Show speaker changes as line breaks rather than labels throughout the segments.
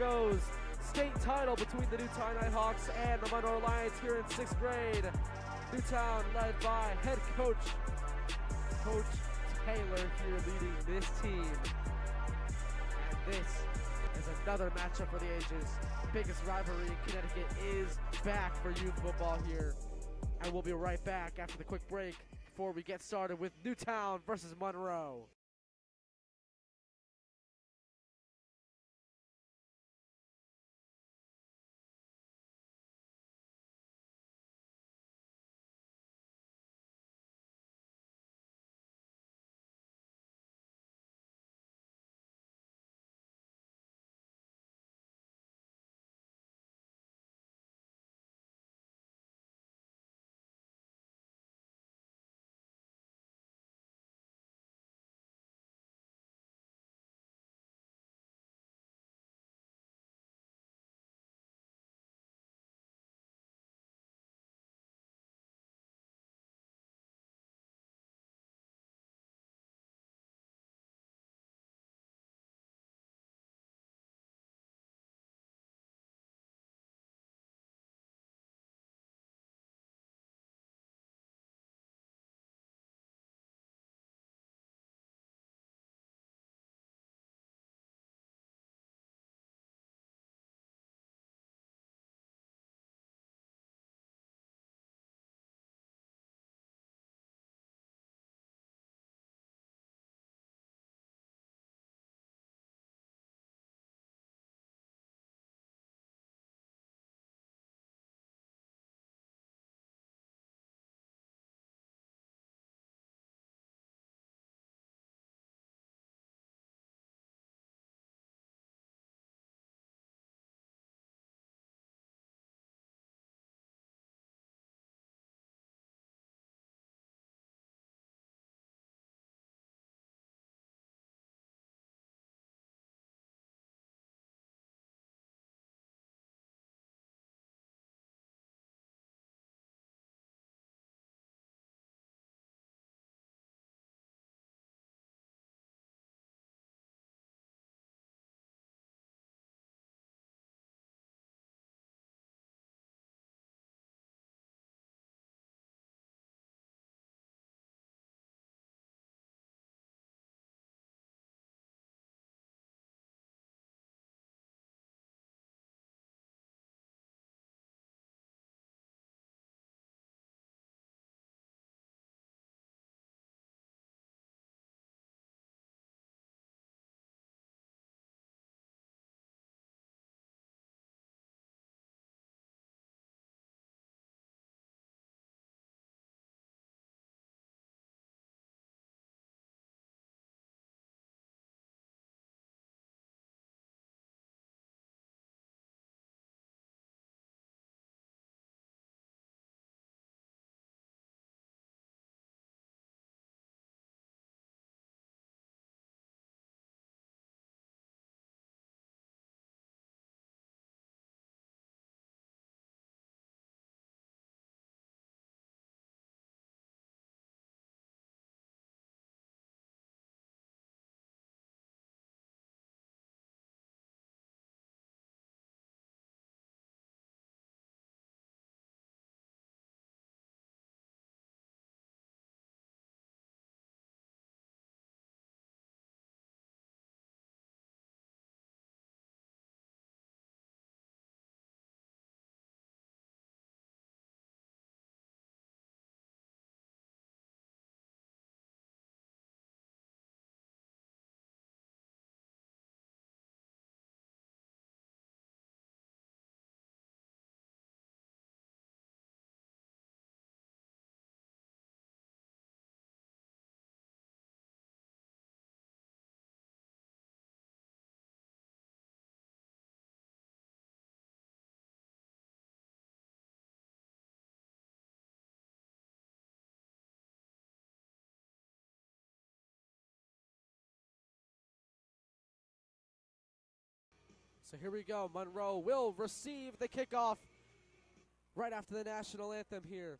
goes. State title between the Newtown Nighthawks and the Monroe Lions here in 6th grade. Newtown led by head coach, Coach Taylor here leading this team. And this is another matchup for the ages. Biggest rivalry in Connecticut is back for youth football here. And we'll be right back after the quick break before we get started with Newtown versus Monroe. So here we go. Monroe will receive the kickoff right after the national anthem here.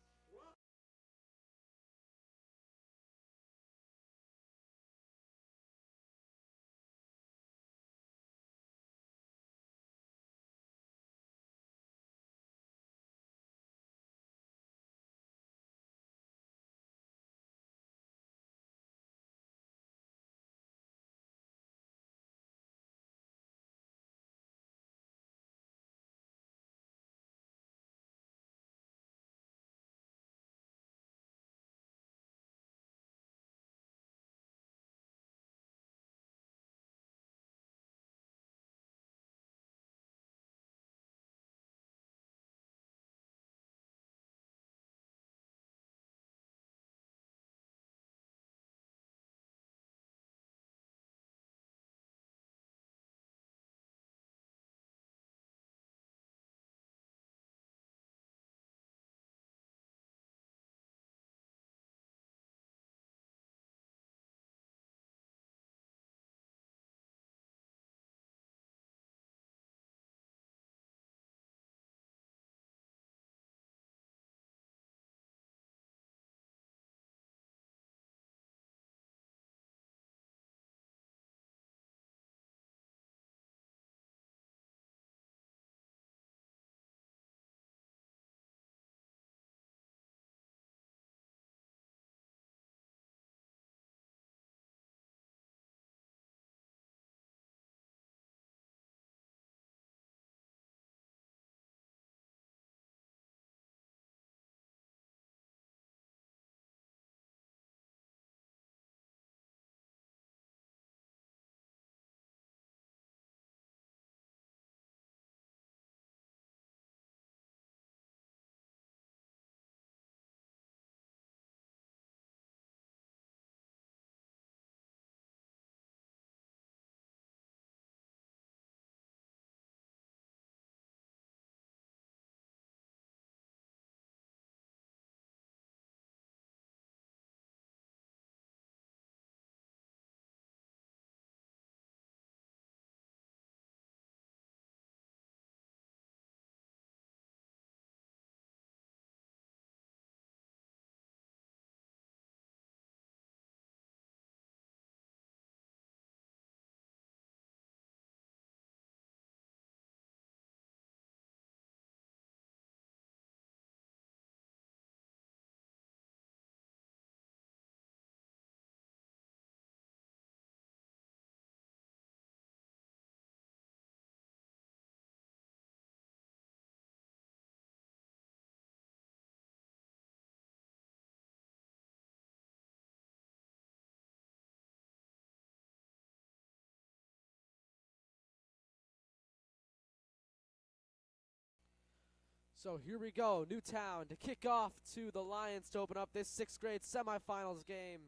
So here we go, Newtown to kick off to the Lions to open up this 6th grade semifinals game.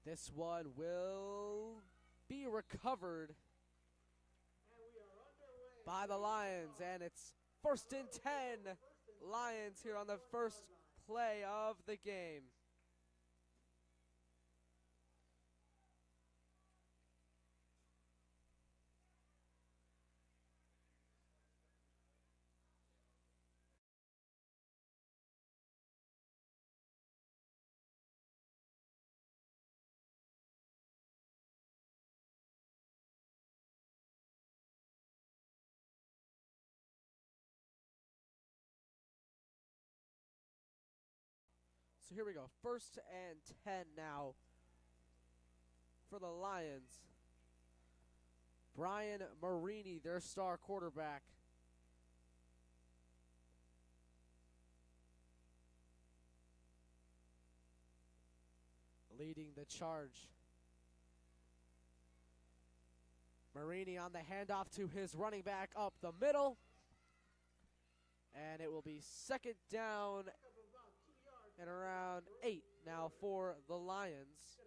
This one will be recovered by the Lions, and it's 1st and 10 Lions here on the first play of the game. So here we go, 1st and 10 now for the Lions. Brian Marini, their star quarterback. Leading the charge. Marini on the handoff to his running back up the middle. And it will be 2nd down and around 8 now for the Lions.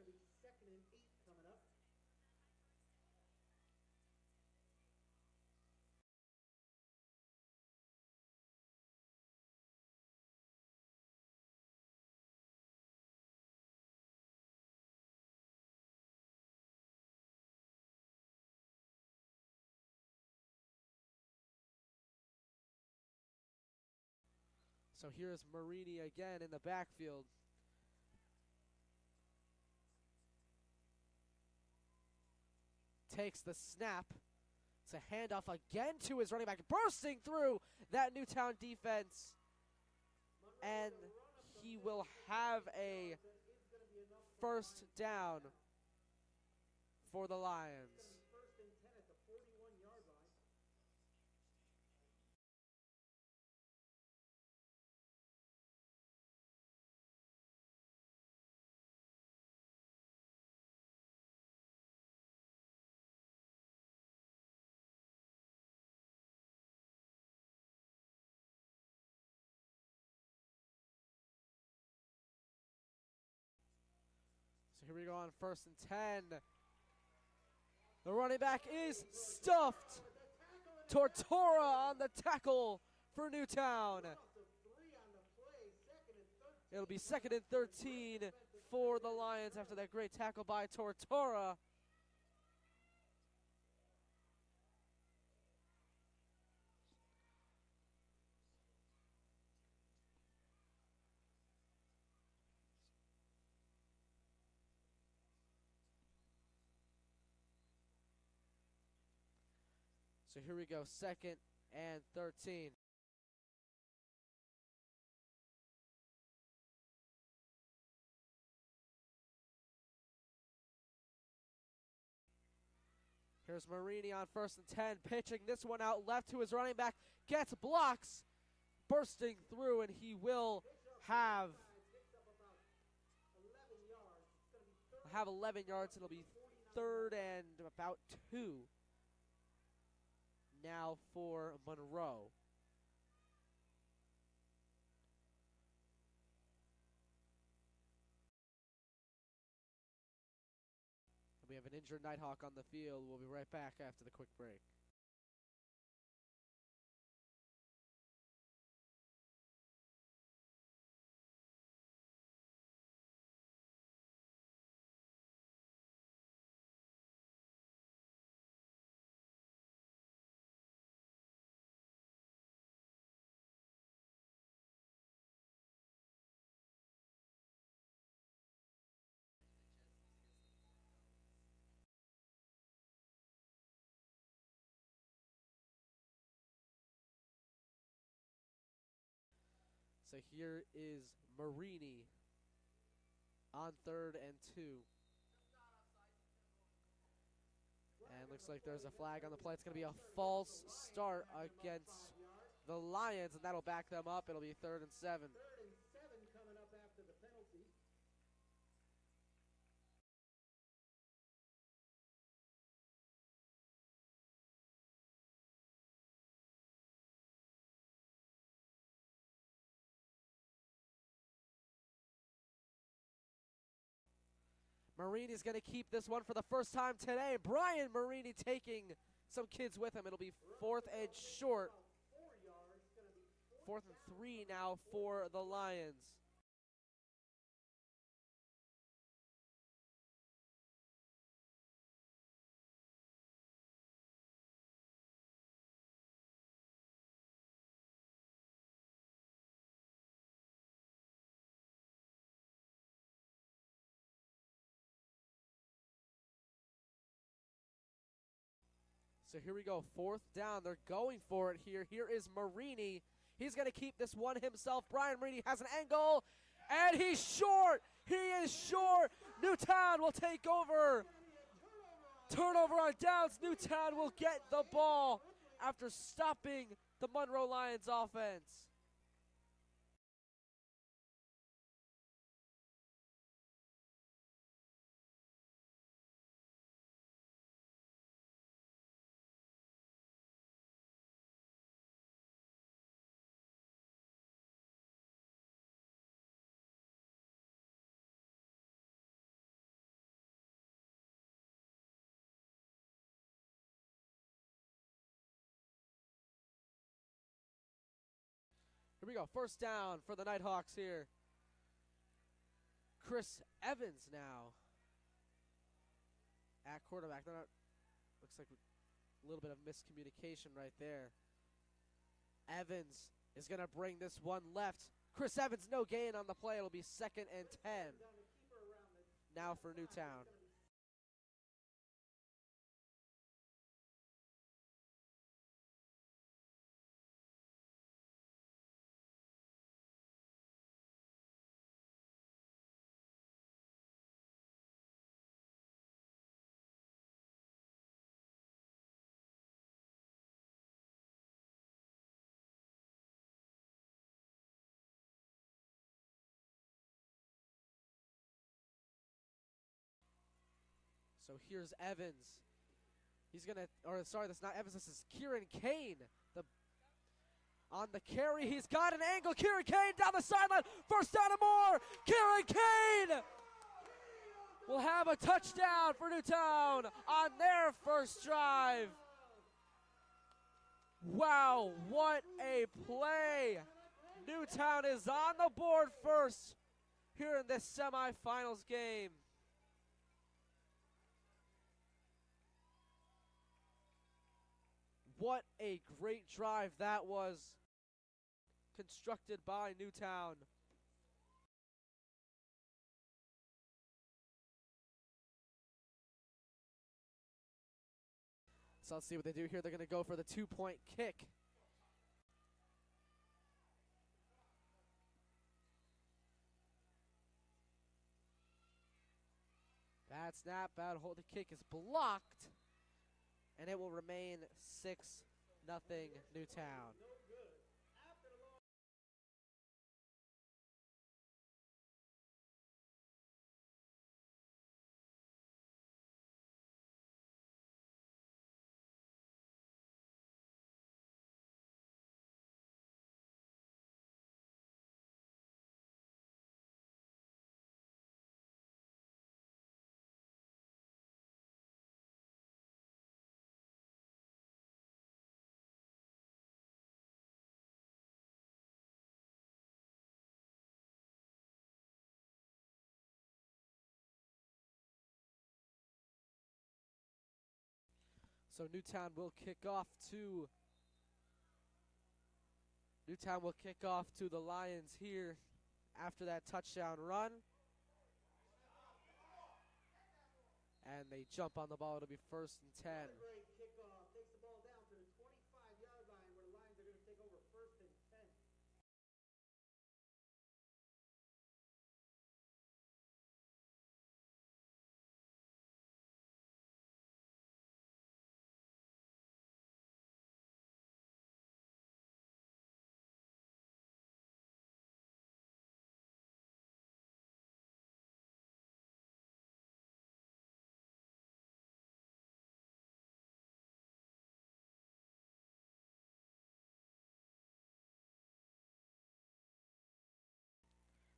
So here's Marini again in the backfield. Takes the snap. It's a handoff again to his running back, bursting through that Newtown defense. And he will have a 1st down for the Lions. So here we go on 1st and 10. The running back is stuffed. Tortora on the tackle for Newtown. It'll be 2nd and 13 for the Lions after that great tackle by Tortora. So here we go, 2nd and 13. Here's Marini on 1st and 10, pitching this one out left to his running back, gets blocks, bursting through, and he will have 11 yards. It'll be 3rd and about 2 now for Monroe. We have an injured Nighthawk on the field. We'll be right back after the quick break. So here is Marini on 3rd and 2. And looks like there's a flag on the play. It's going to be a false start against the Lions, and that'll back them up. It'll be 3rd and 7. Marini's going to keep this one for the first time today. Brian Marini taking some kids with him. It'll be 4th and short. 4th and 3 now for the Lions. So here we go, 4th down. They're going for it here. Here is Marini. He's going to keep this one himself. Brian Marini has an angle, and he's short. He is short. Newtown will take over. Turnover on downs. Newtown will get the ball after stopping the Monroe Lions offense. Here we go, 1st down for the Nighthawks here. Chris Evans now at quarterback. Looks like a little bit of miscommunication right there. Evans is going to bring this one left. Chris Evans, no gain on the play. It'll be 2nd and 10 now for Newtown. So here's Evans. He's going to, or sorry, that's not Evans, this is Kieran Kane. On the carry, he's got an angle. Kieran Kane down the sideline. 1st down and more. Kieran Kane will have a touchdown for Newtown on their first drive. Wow, what a play. Newtown is on the board first here in this semifinals game. What a great drive that was, constructed by Newtown. So let's see what they do here. They're going to go for the 2-point kick. Bad snap, bad hold. The kick is blocked. And it will remain 6-0 Newtown. So Newtown will kick off to the Lions here after that touchdown run. And they jump on the ball. It'll be 1st and 10.
Great kickoff. Takes the ball down to the 25-yard line where the Lions are going to take over 1st and 10.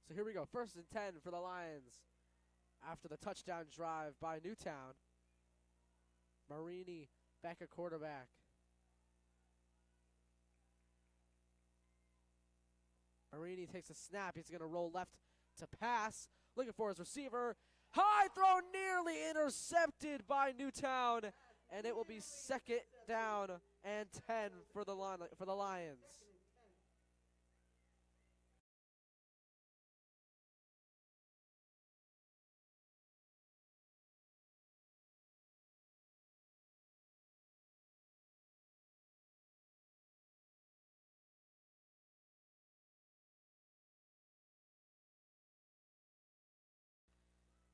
So here we go, 1st and 10 for the Lions after the touchdown drive by Newtown. Marini back at quarterback. Marini takes a snap. He's going to roll left to pass. Looking for his receiver. High throw, nearly intercepted by Newtown. And it will be second down and 10 for the Lions.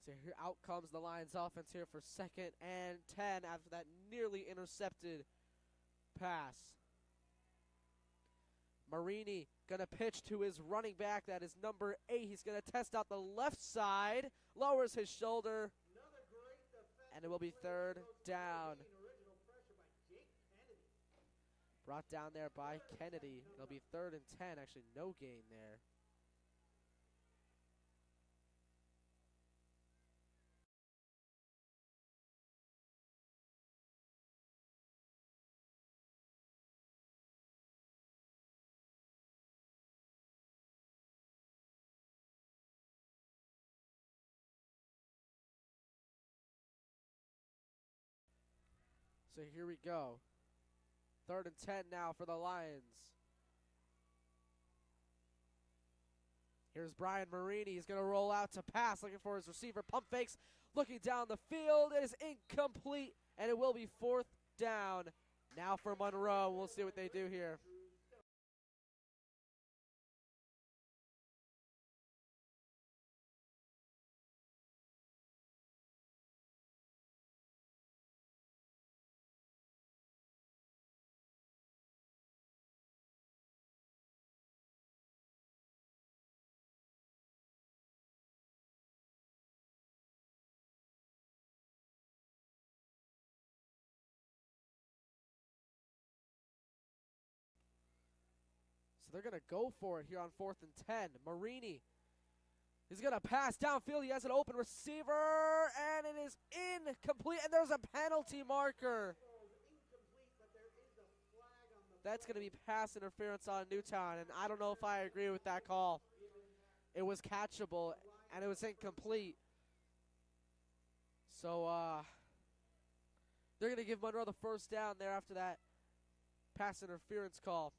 So here out comes the Lions offense here for second and 10 after that nearly intercepted pass. Marini gonna pitch to his running back. That is number 8. He's gonna test out the left side, lowers his shoulder, and it will be third down. Brought down there by Kennedy. It'll be third and 10. Actually, no gain there. So here we go. Third and 10 now for the Lions. Here's Brian Marini. He's going to roll out to pass, looking for his receiver. Pump fakes, looking down the field. It is incomplete, and it will be fourth down. Now for Monroe. We'll see what they do here. So they're going to go for it here on fourth and 10. Marini. He's going to pass downfield. He has an open receiver, and it is incomplete. And there's a penalty marker. That's going to be pass interference on Newtown, and I don't know if I agree with that call. It was catchable, and it was incomplete. So they're going to give Monroe the first down there after that pass interference call.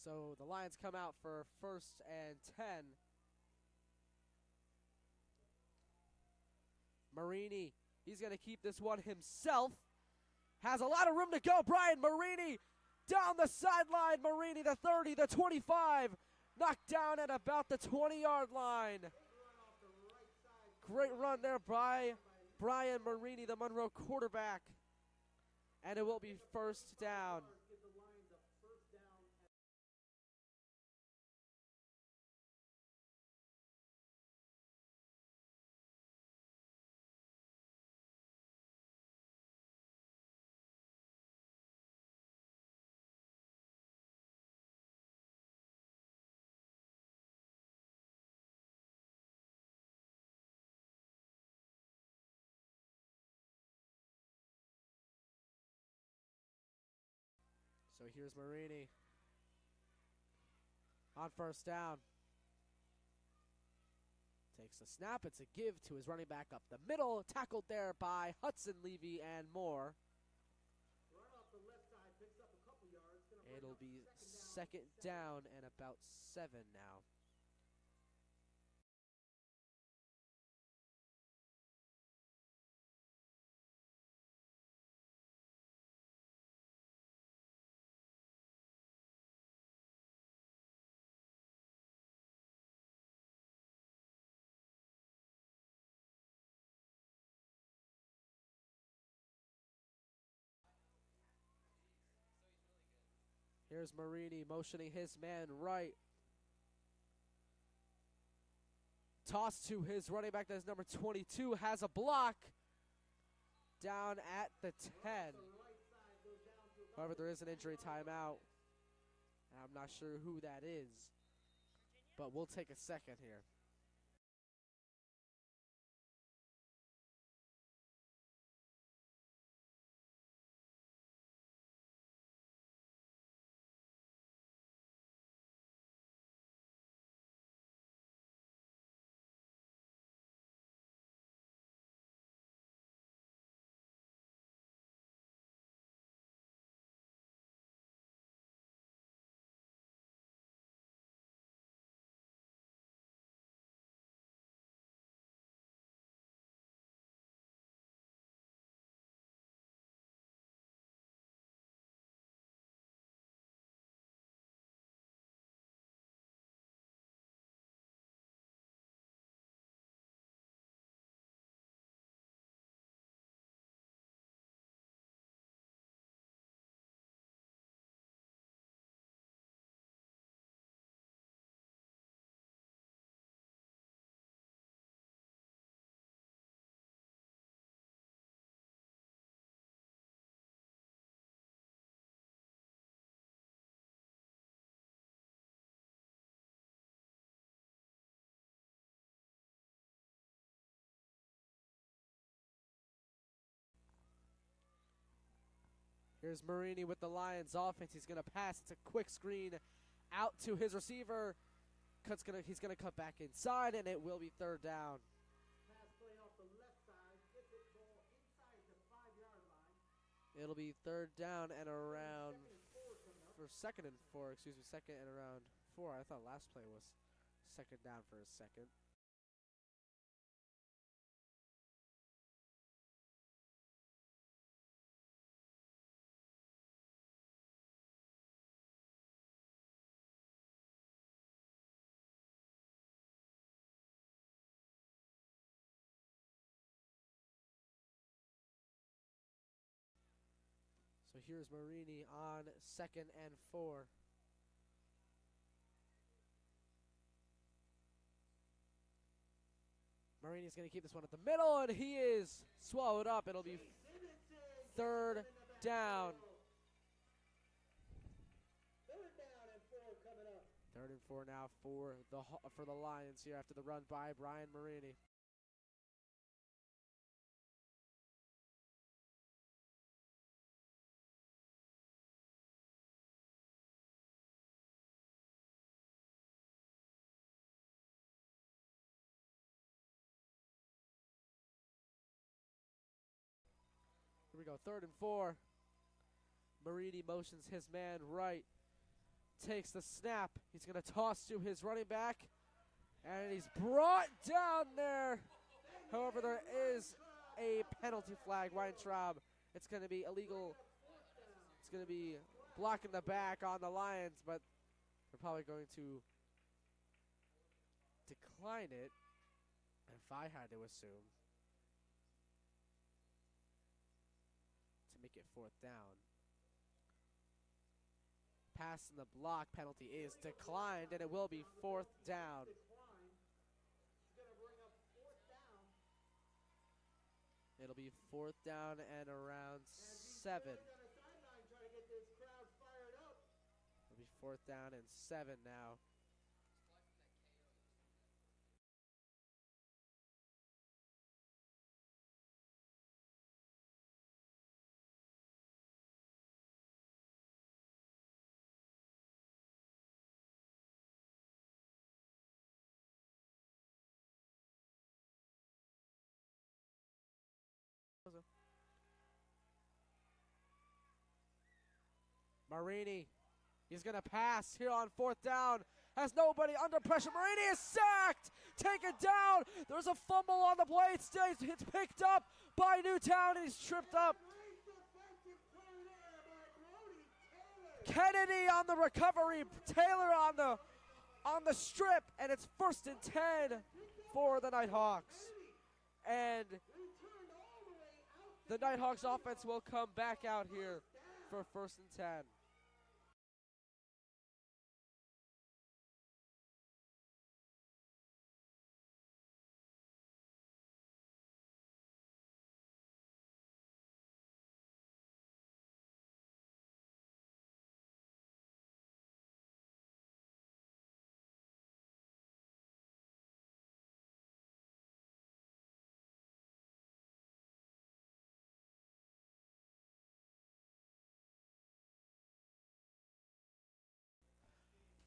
So the Lions come out for first and 10. Marini, he's going to keep this one himself. Has a lot of room to go. Brian Marini down the sideline. Marini, the 30, the 25. Knocked down at about the 20-yard line. Great run there by Brian Marini, the Monroe quarterback. And it will be first down. So here's Marini on first down. Takes the snap. It's a give to his running back up the middle. Tackled there by Hudson Levy and Moore. It'll be second down and about 7 now. Here's Marini motioning his man right. Toss to his running back, that is number 22, has a block down at the 10. However, there is an injury timeout. I'm not sure who that is, but we'll take a second here. Here's Marini with the Lions offense. He's going to pass. It's a quick screen out to his receiver. He's going to cut back inside, and it will be third down.
Pass play off the left side. Gets it ball inside the 5-yard line.
It'll be third down and around for second and four. Second and around 4. I thought last play was second down for a second. So here's Marini on second and 4. Marini's going to keep this one at the middle, and he is swallowed up. It'll be third down.
Third down and 4 coming up.
Third and 4 now for the Lions here after the run by Brian Marini. Here we go, third and 4. Marini motions his man right. Takes the snap. He's going to toss to his running back. And he's brought down there. However, there is a penalty flag. Weintraub. It's going to be illegal. It's going to be blocking the back on the Lions, but they're probably going to decline it, if I had to assume, to make it fourth down. Pass in the block penalty is declined, and it will be fourth down. It'll be fourth down and around 7. It'll be fourth down and 7 now. Marini, he's going to pass here on fourth down. Has nobody under pressure. Marini is sacked. Take it down. There's a fumble on the play. It's picked up by Newtown, and he's tripped up. Kennedy on the recovery. Taylor on the strip, and it's first and 10 for the Nighthawks. And the Nighthawks offense will come back out here for first and 10.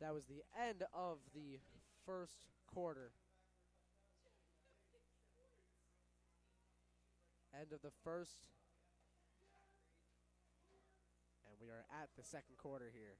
That was the end of the first quarter. End of the first. And we are at the second quarter here.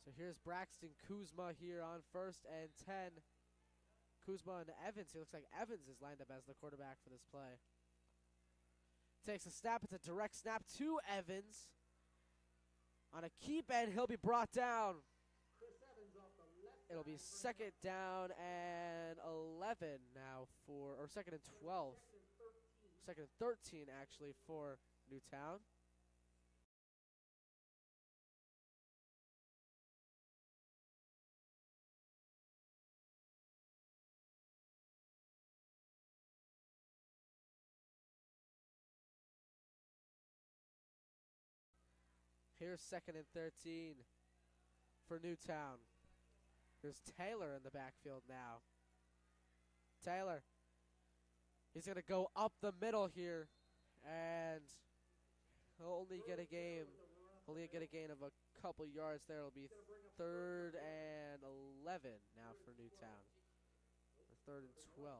So here's Braxton Kuzma here on 1st and 10. Kuzma and Evans. It looks like Evans is lined up as the quarterback for this play. Takes a snap. It's a direct snap to Evans. On a keep, and he'll be brought down.
Chris Evans off the left
It'll be
side, bringing
second down and 11 now for, or second and 12.
up second and 13.
Second and 13 actually for Newtown. Here's second and 13 for Newtown. Here's Taylor in the backfield now. Taylor. He's going to go up the middle here. And he'll only get a gain of a couple yards there. It'll be third and 11 now for Newtown. Or third and 12.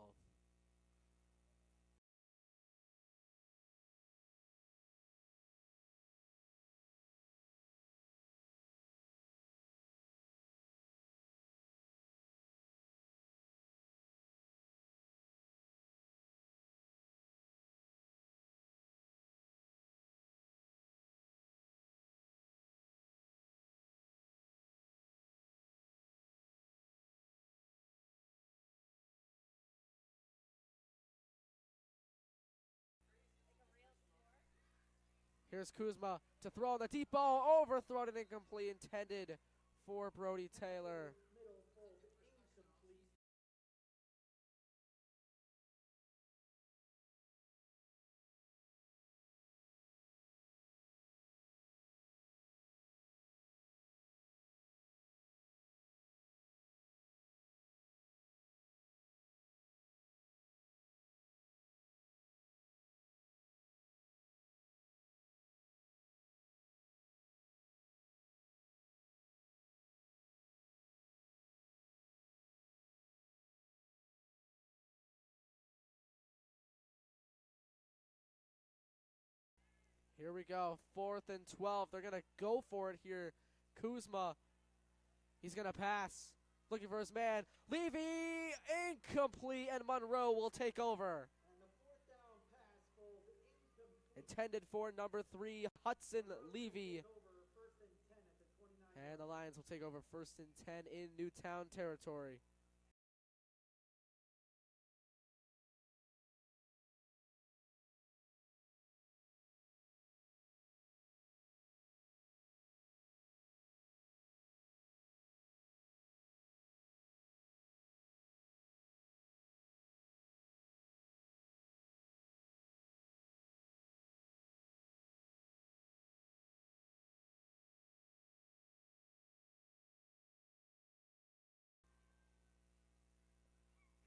Here's Kuzma to throw on the deep ball, overthrown and incomplete, intended for Brody Taylor.
Middle hold incomplete.
Here we go, 4th and 12. They're going to go for it here. Kuzma, he's going to pass. Looking for his man. Levy, incomplete, and Monroe will take over.
And the fourth down pass hold incomplete.
Intended for number 3, Hudson Levy.
Over first and 10 at the 29.
And the Lions will take over 1st and 10 in Newtown territory.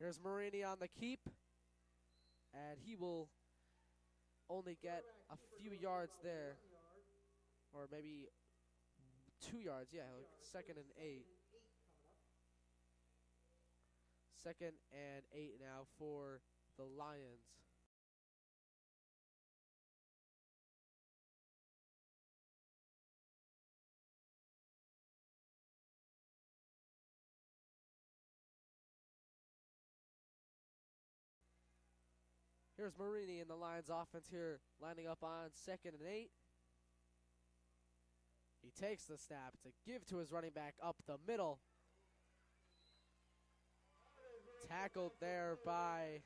Here's Marini on the keep, and he will only get a few yards there, or maybe 2 yards. Yeah, 2nd and 8. 2nd and 8 now for the Lions. Here's Marini in the Lions offense here, lining up on 2nd and 8. He takes the snap. It's a give to his running back up the middle. Tackled there by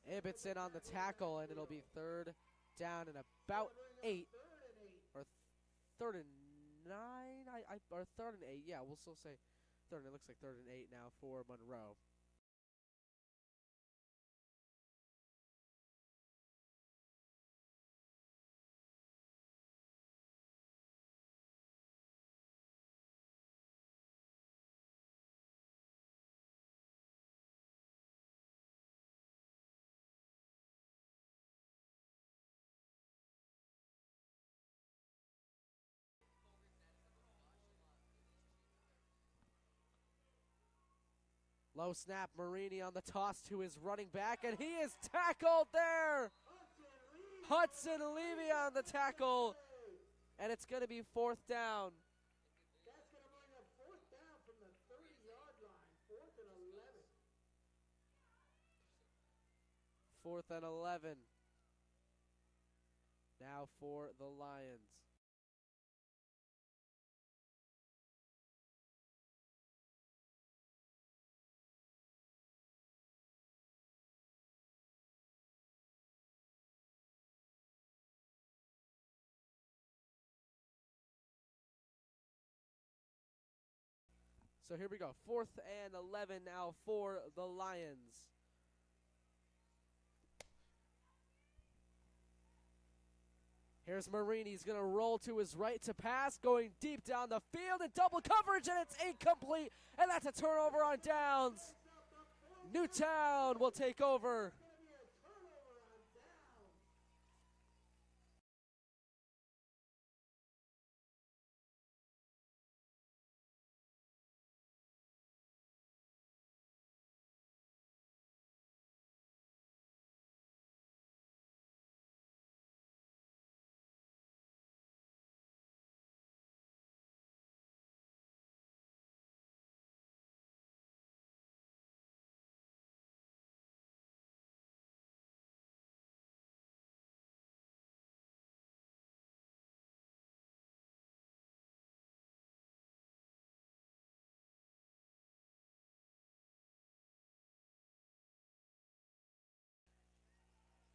Ibbotson on the tackle, and it'll be 3rd down and about 8. Or 3rd and 9? Or 3rd and 8. Yeah, we'll still say 3rd. It looks like 3rd and 8 now for Monroe. Low snap, Marini on the toss to his running back, and he is tackled there. Hudson Levy on the tackle, and it's going to be 4th down.
That's going to bring up 4th down from the 30-yard line. 4th and 11.
4th and 11. Now for the Lions. So here we go. 4th and 11 now for the Lions. Here's Marini. He's going to roll to his right to pass, going deep down the field in double coverage, and it's incomplete. And that's a turnover on downs. Newtown will take over.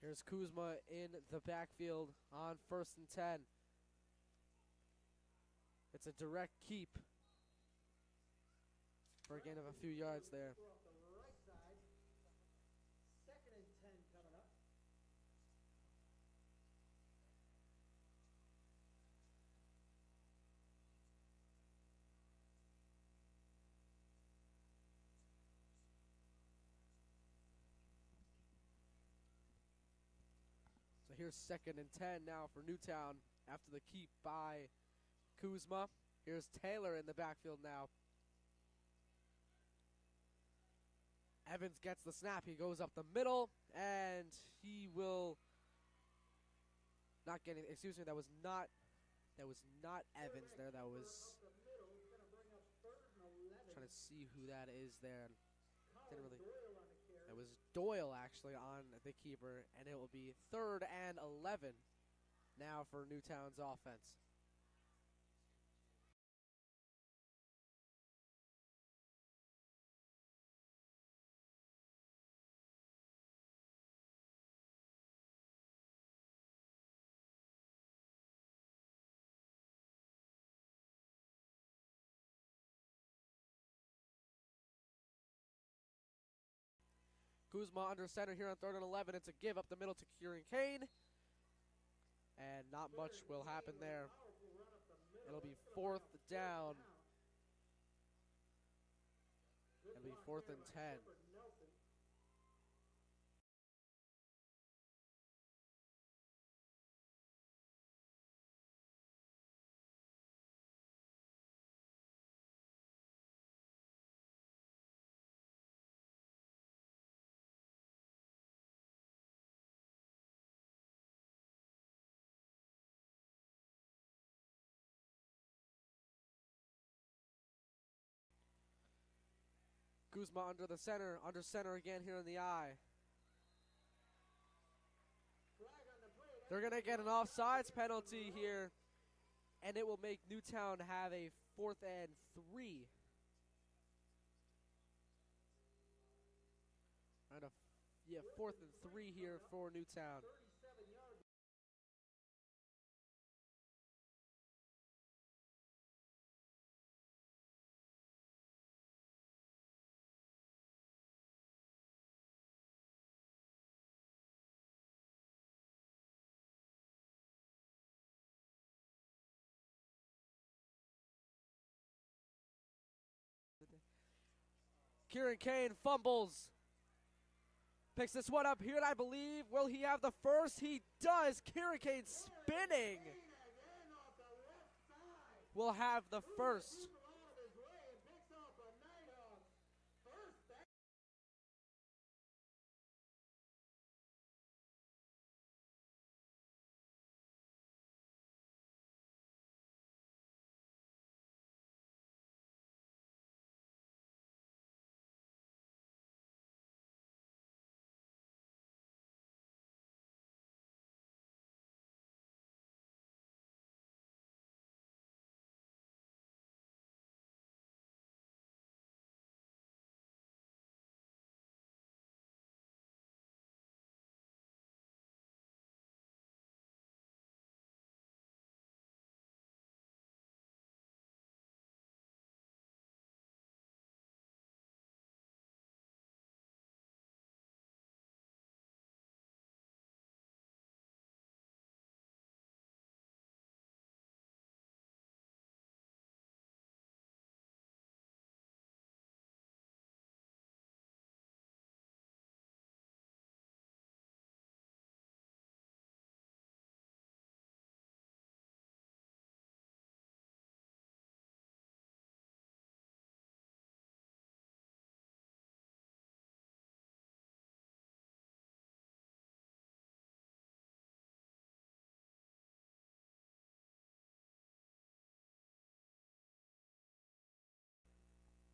Here's Kuzma in the backfield on 1st and 10. It's a direct keep for a gain of a few yards there.
Off the right side. 2nd and 10 coming up.
So here's 2nd and 10 now for Newtown after the keep by Kuzma. Here's Taylor in the backfield now. Evans gets the snap. He goes up the middle, and he will not get it. Excuse me, that was not Evans there. That was, trying to see who that is there. Didn't really. It was Doyle actually on the keeper, and it will be 3rd and 11 now for Newtown's offense. Kuzma under center here on 3rd and 11. It's a give up the middle to Kieran Kane. And not much will happen there. It'll be 4th down. It'll be 4th and 10. Kuzma under center again here in the eye. They're going to get an offsides penalty here. and it will make Newtown have a 4th and 3. And a 4th and 3 here for Newtown.
37 yards.
Kieran Kane fumbles. Picks this one up here, and I believe, will he have the first? He does. Kieran Kane spinning.
Again off the left side.
Will have the first.
People out of his way and picks off a Nighthawks. First down.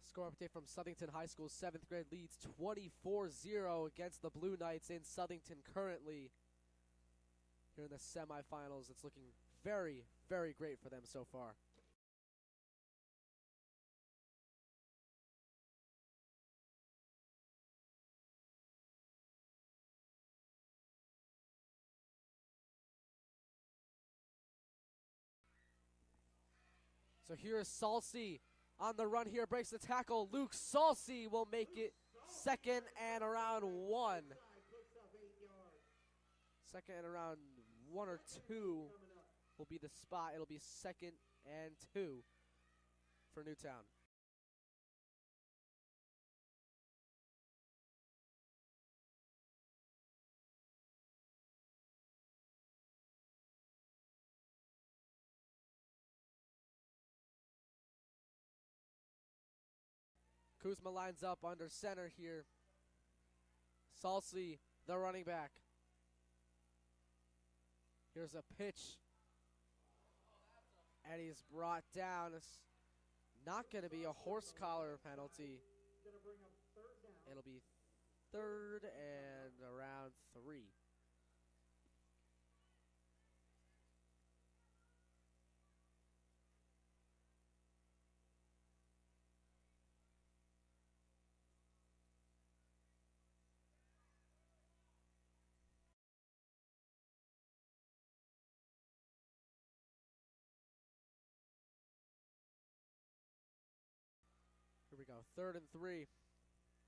Score update from Southington High School. 7th grade leads 24-0 against the Blue Knights in Southington currently. Here in the semifinals, it's looking very, very great for them so far. So here's Salsi on the run here, breaks the tackle. Luke Salsi will make it 2nd and around 1.
Picks up 8 yards.
2nd and around 1 or 2 will be the spot. It'll be 2nd and 2 for Newtown. Kuzma lines up under center here. Salsi, the running back. Here's a pitch. And he's brought down. It's not going to be a horse collar penalty.
Gonna bring up 3rd down.
It'll be 3rd and around 3. Here we go, 3rd and 3.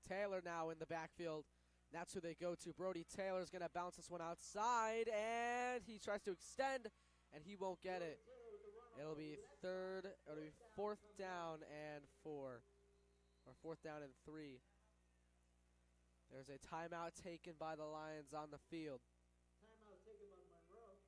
Taylor now in the backfield. That's who they go to. Brody Taylor's going to bounce this one outside, and he tries to extend, and he won't get it. It'll be 4th down and 4, or 4th down and 3. There's a timeout taken by the Lions on the field.
Timeout taken by Monroe.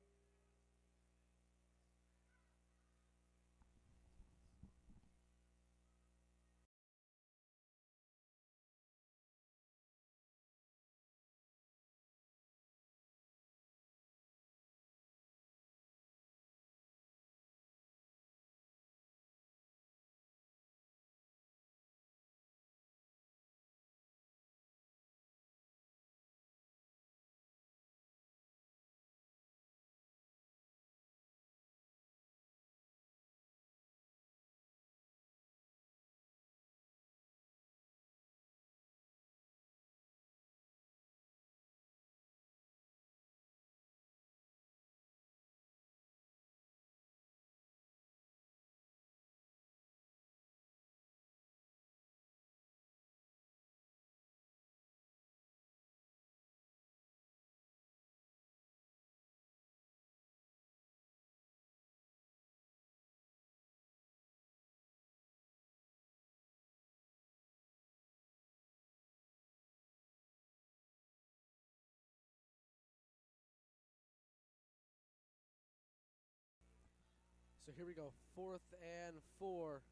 So here we go, 4th and 4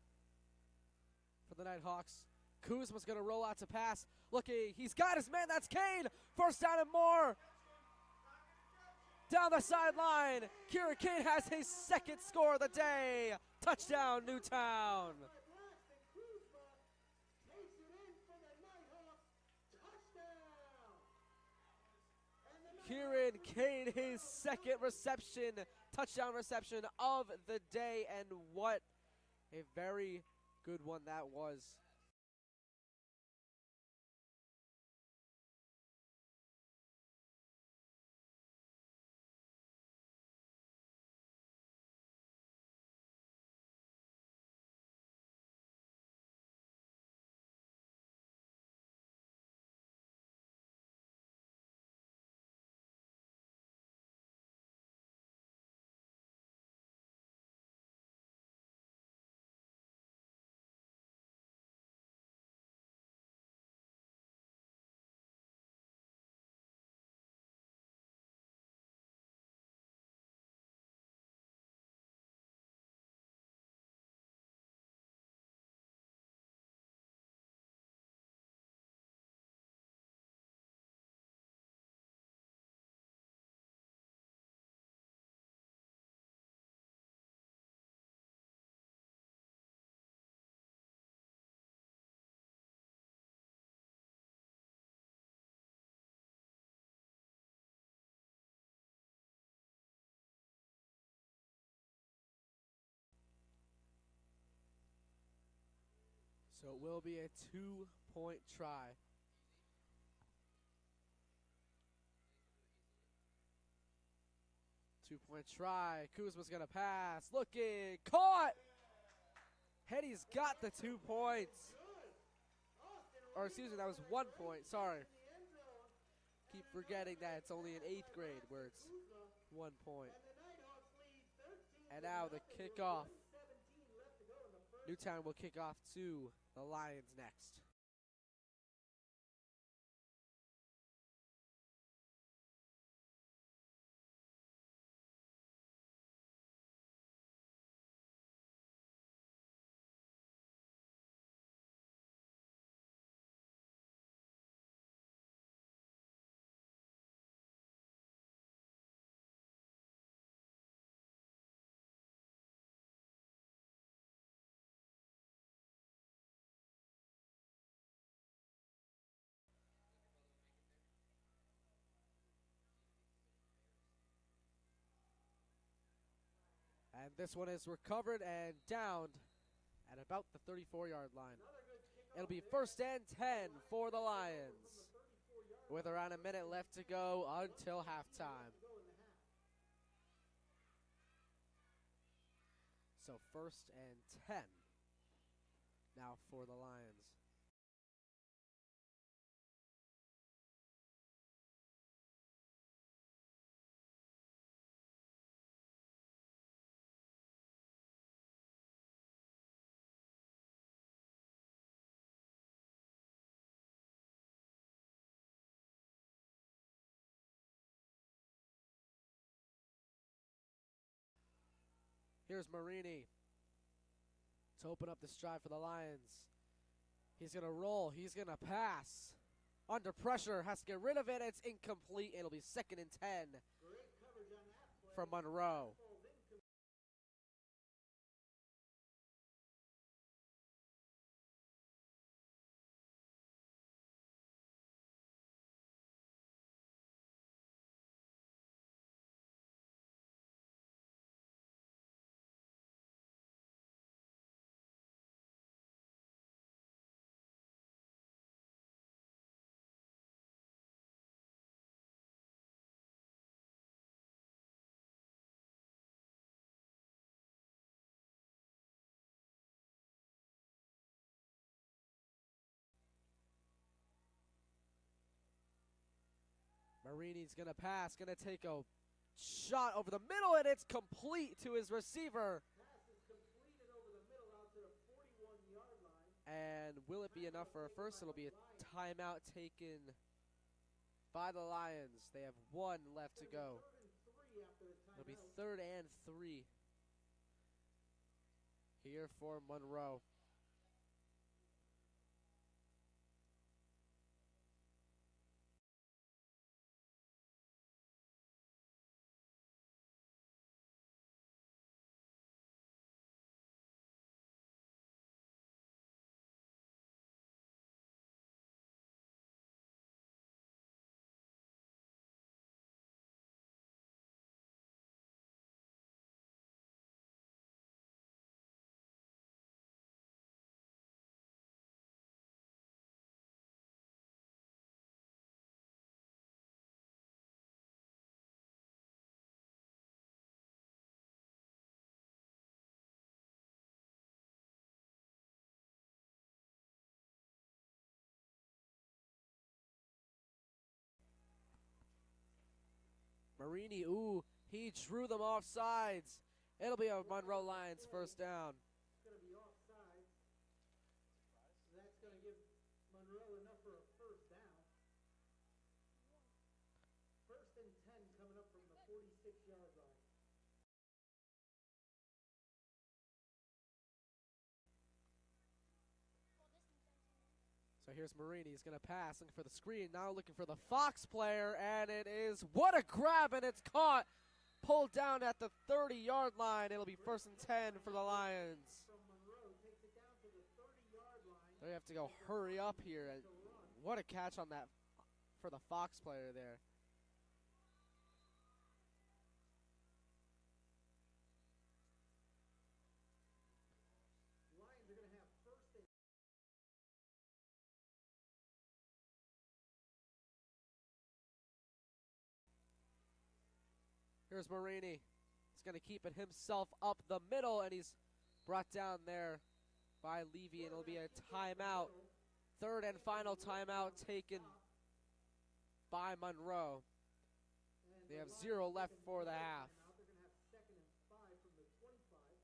for the Nighthawks. Kuzma's going to roll out to pass. Looking, he's got his man, that's Kane. First down and more. Down the sideline, Kieran Kane has his second score of the day. Touchdown, Newtown. Kieran Kane, his second reception, touchdown reception of the day, and what a very good one that was. So it will be a 2-point try. Two-point try. Kuzma's going to pass. Looking. Caught. Hetty's got the 2 points. Or excuse me, that was 1 point. Sorry. Keep forgetting that it's only in 8th grade where it's 1 point. And now the kickoff. Newtown will kick off to the Lions next. And this one is recovered and downed at about the 34-yard line. It'll be 1st and 10 for the Lions, with around a minute left to go until halftime. So 1st and 10 now for the Lions. Here's Marini to open up this drive for the Lions. He's going to roll. He's going to pass. Under pressure. Has to get rid of it. It's incomplete. It'll be 2nd and 10 from Monroe. Marini's going to pass, going to take a shot over the middle, and it's complete to his receiver.
Pass is completed over the middle out to the 41-yard line.
And will it be enough for a first? It'll be a timeout taken by the Lions. They have 1 left to go. It'll be 3rd and 3 here for Monroe. Marini, ooh, he drew them off sides. It'll be a Monroe Lions first down.
It's going to be offside. That's going to give Monroe enough for a first down. First and 10 coming up from the 46-yard line.
So here's Marini. He's going to pass, looking for the screen. Now looking for the Fox player, and it is, what a grab, and it's caught. Pulled down at the 30-yard line. It'll be first and 10 for the Lions.
From Monroe takes it down to the 30-yard line.
They have to go hurry up here. And what a catch on that for the Fox player there.
Lions are going to have first and
Here's Marini. He's going to keep it himself up the middle, and he's brought down there by Levy, and it'll be a timeout. Third and final timeout taken by Monroe. They have 0 left for the half.
they're going to have second and 5 from the 25.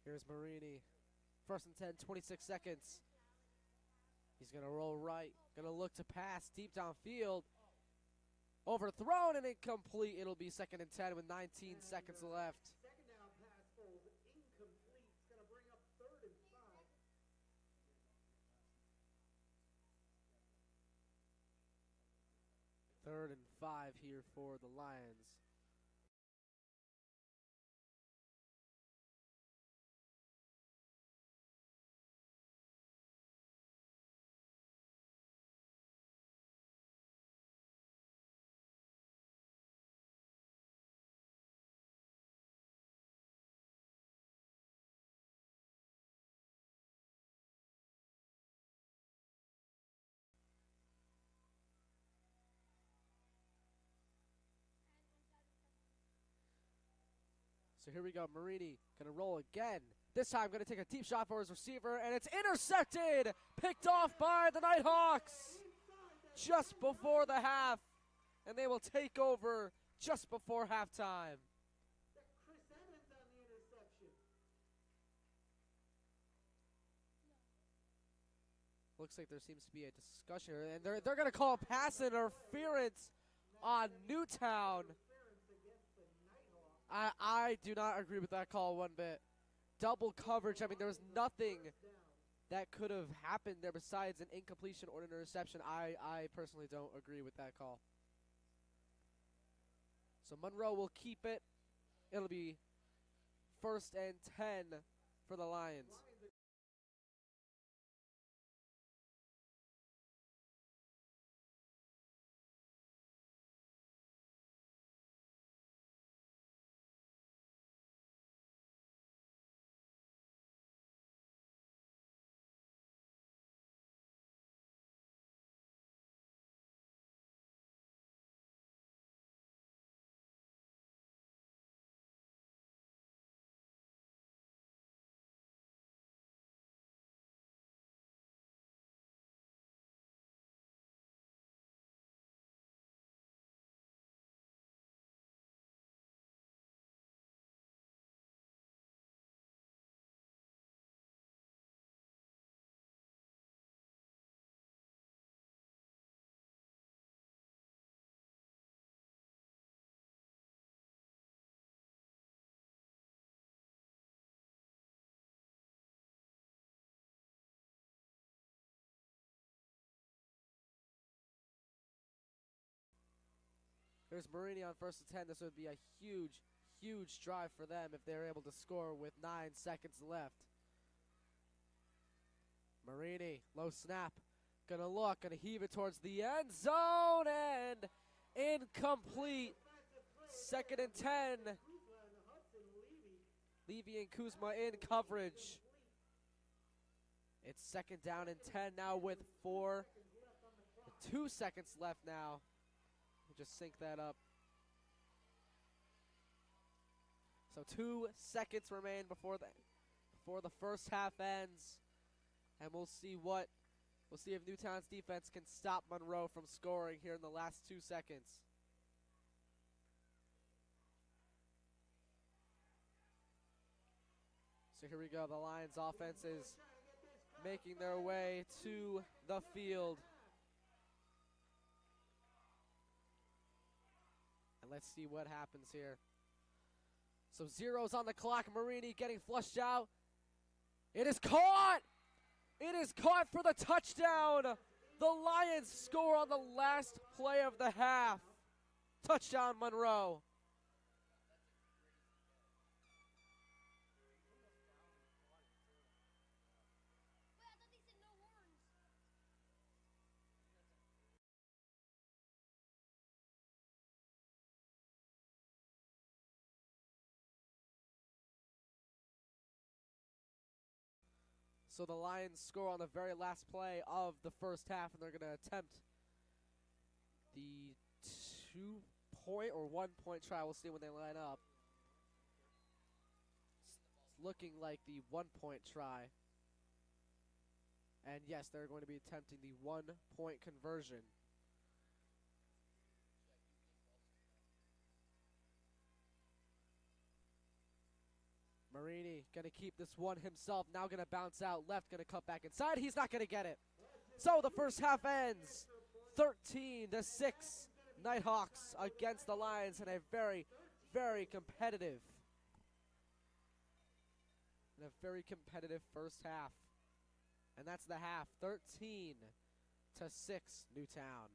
Here's Marini. First and 10, 26 seconds. He's going to roll right. Going to look to pass deep downfield. Overthrown and incomplete. It'll be second and 10 with 19 seconds left.
Second down pass falls incomplete. It's going to bring up third and 5.
Third and 5 here for the Lions. So here we go. Marini going to roll again. This time going to take a deep shot for his receiver, and it's intercepted. Picked off by the Nighthawks just before the half, and they will take over just before halftime.
That's Chris Evans on the interception.
Looks like there seems to be a discussion here, and they're going to call pass interference on Newtown. I do not agree with that call one bit. Double coverage. I mean, there was nothing that could have happened there besides an incompletion or an interception. I personally don't agree with that call. So Monroe will keep it. It'll be 1st and 10 for the Lions. Here's Marini on 1st and 10. This would be a huge, huge drive for them if they're able to score with 9 seconds left. Marini, low snap. Gonna look, gonna heave it towards the end zone, and incomplete. 2nd and 10. Levy and Kuzma in coverage. It's 2nd down and 10 now with 2 seconds left now. We'll just sync that up. So 2 seconds remain before the first half ends, and we'll see if Newtown's defense can stop Monroe from scoring here in the last 2 seconds. So here we go. The Lions offense is making their way to the field. And let's see what happens here. So 0's on the clock. Marini getting flushed out. It is caught! It is caught for the touchdown! The Lions score on the last play of the half. Touchdown, Monroe. So the Lions score on the very last play of the first half, and they're going to attempt the 2-point or 1-point try. We'll see when they line up. It's looking like the 1-point try. And yes, they're going to be attempting the 1-point conversion. Marini going to keep this one himself. Now going to bounce out left. Going to cut back inside. He's not going to get it. So the first half ends 13-6. Nighthawks against the Lions in a very, very competitive first half. And that's the half. 13-6 Newtown.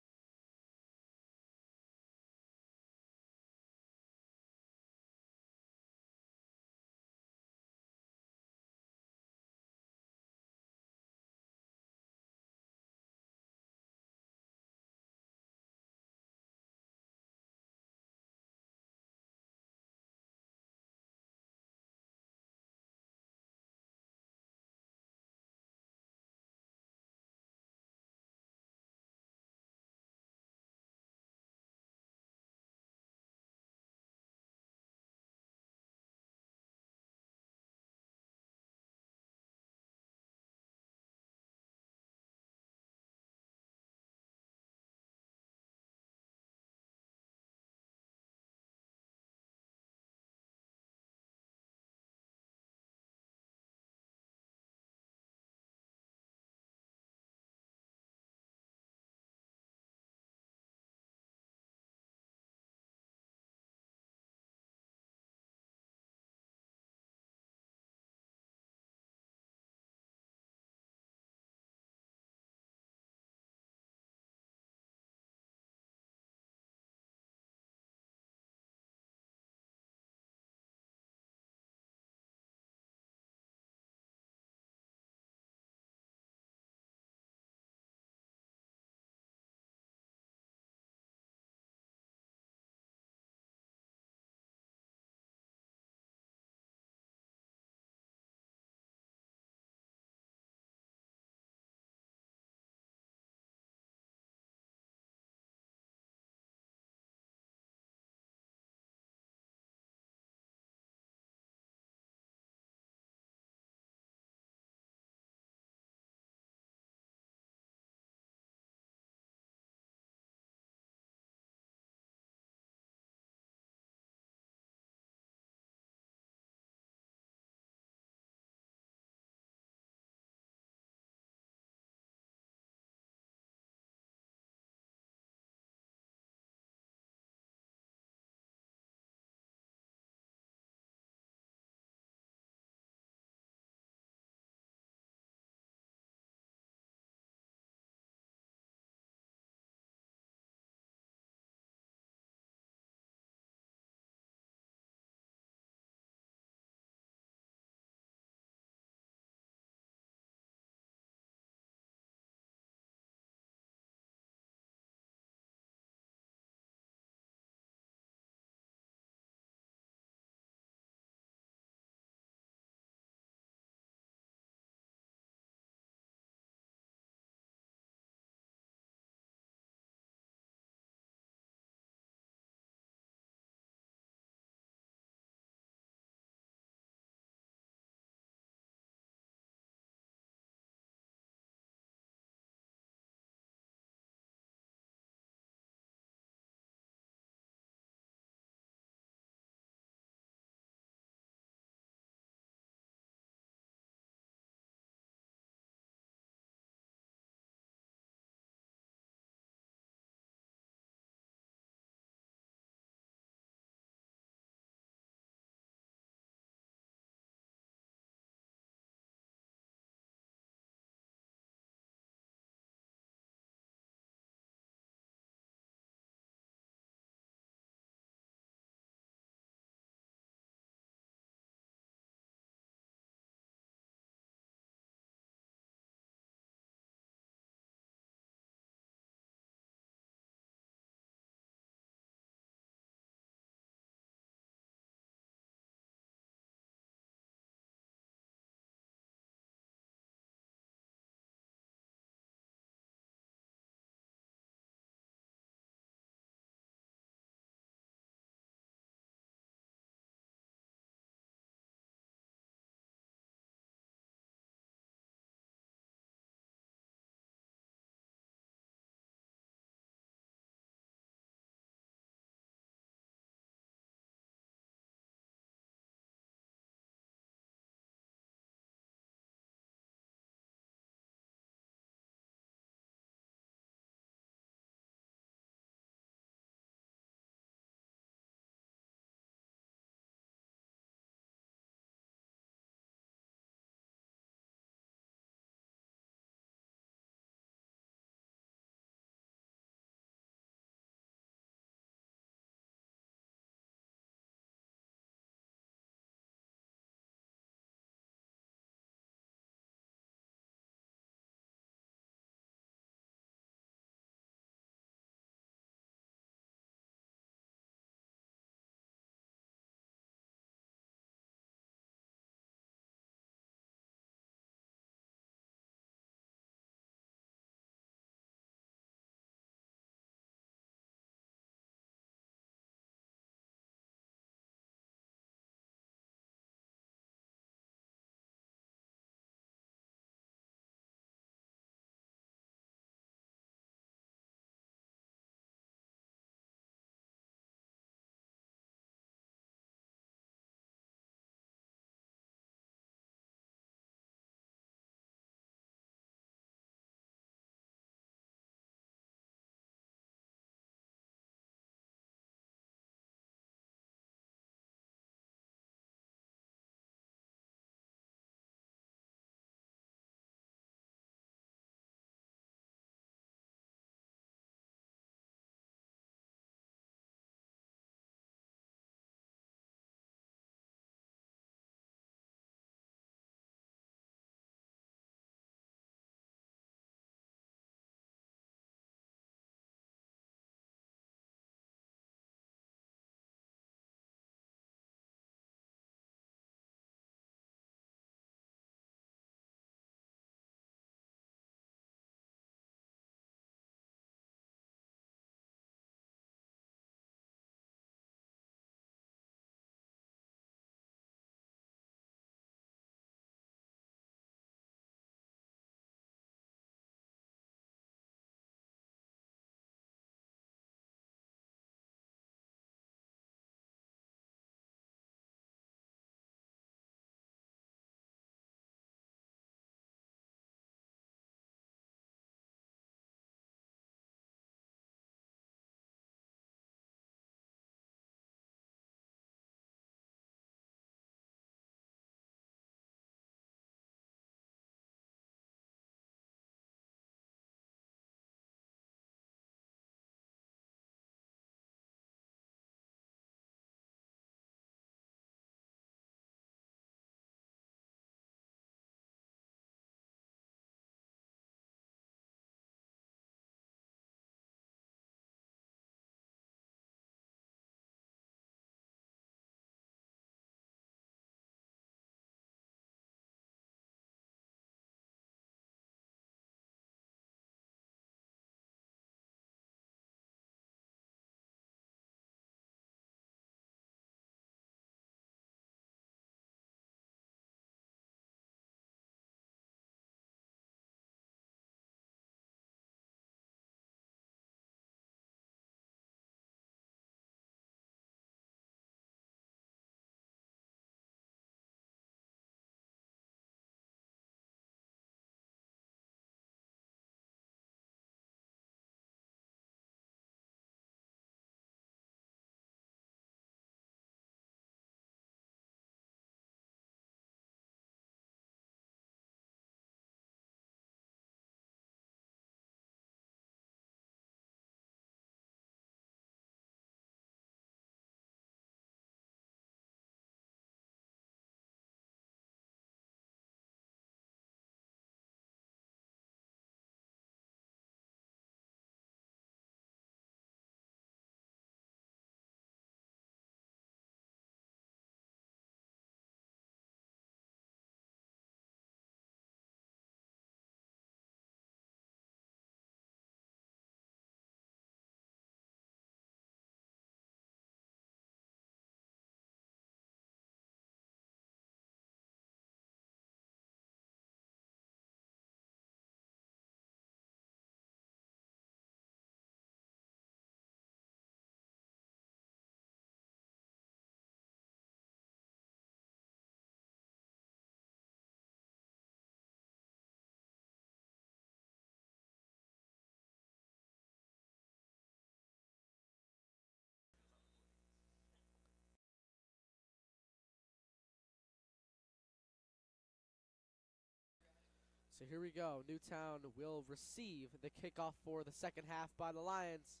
So here we go. Newtown will receive the kickoff for the second half by the Lions.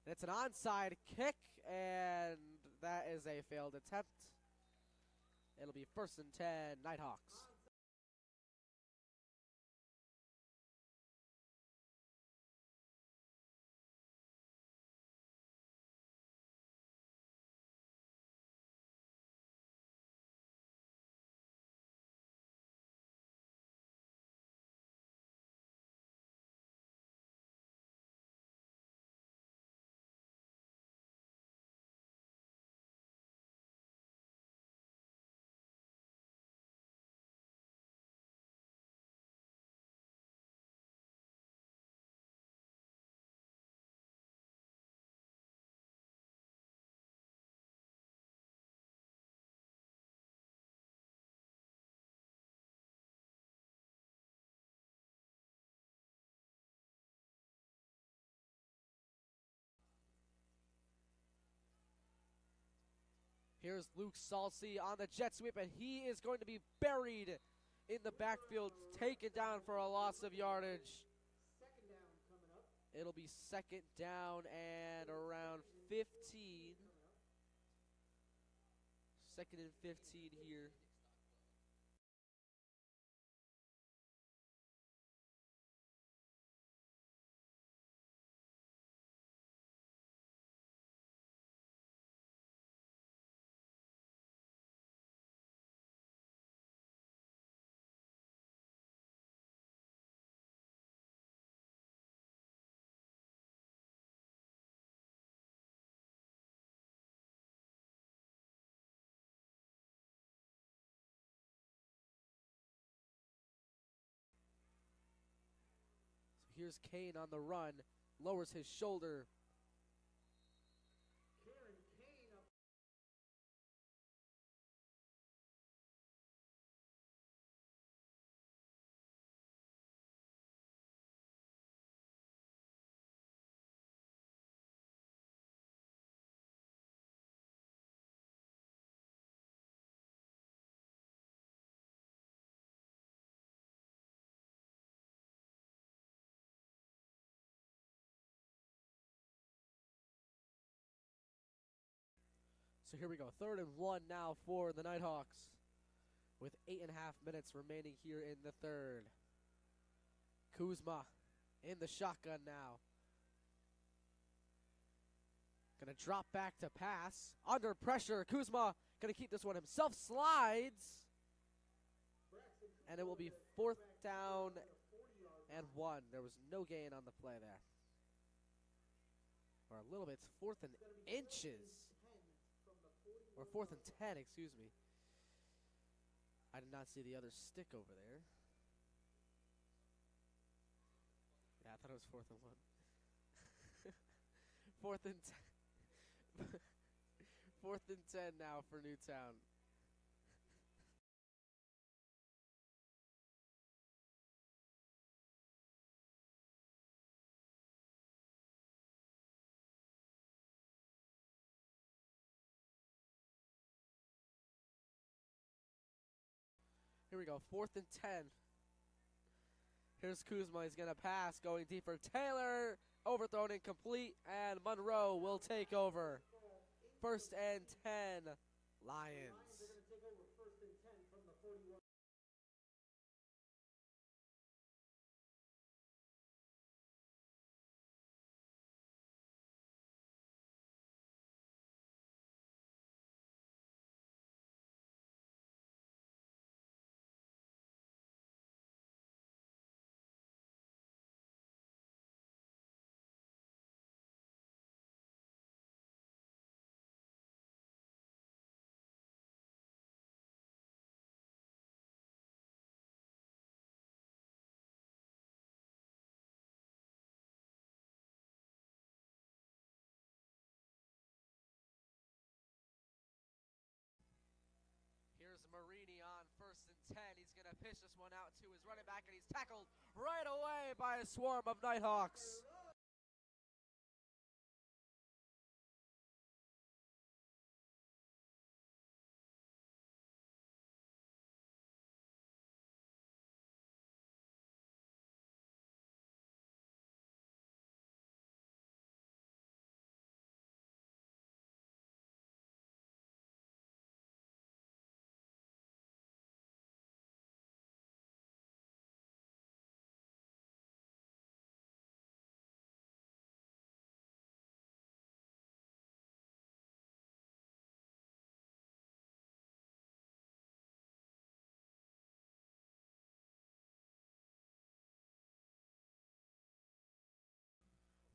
And it's an onside kick, and that is a failed attempt. It'll be 1st and 10, Nighthawks. Here's Luke Salsi on the jet sweep, and he is going to be buried in the backfield, taken down for a loss of yardage.
Second down coming up.
It'll be 2nd down and around 15. 2nd and 15 here. Here's Kane on the run, lowers his shoulder.
Karen Kane up.
So here we go, 3rd and 1 now for the Nighthawks, with 8.5 minutes remaining here in the 3rd. Kuzma in the shotgun now. Gonna drop back to pass. Under pressure, Kuzma gonna keep this one himself, slides. And it will be 4th down and 1. There was no gain on the play there. Or a little bit, it's 4th and inches. Or 4th and 10, excuse me. I did not see the other stick over there. Yeah, I thought it was 4th and 1. 4th and 10. 4th and 10 now for Newtown. Here we go, 4th and 10. Here's Kuzma, he's gonna pass, going deep for Taylor, overthrown incomplete, and Monroe will take over. 1st and 10, Lions.
They're going to take over 1st and 10 from the 41.
Here's Marini on 1st and 10. He's going to pitch this one out to his running back, and he's tackled right away by a swarm of Nighthawks.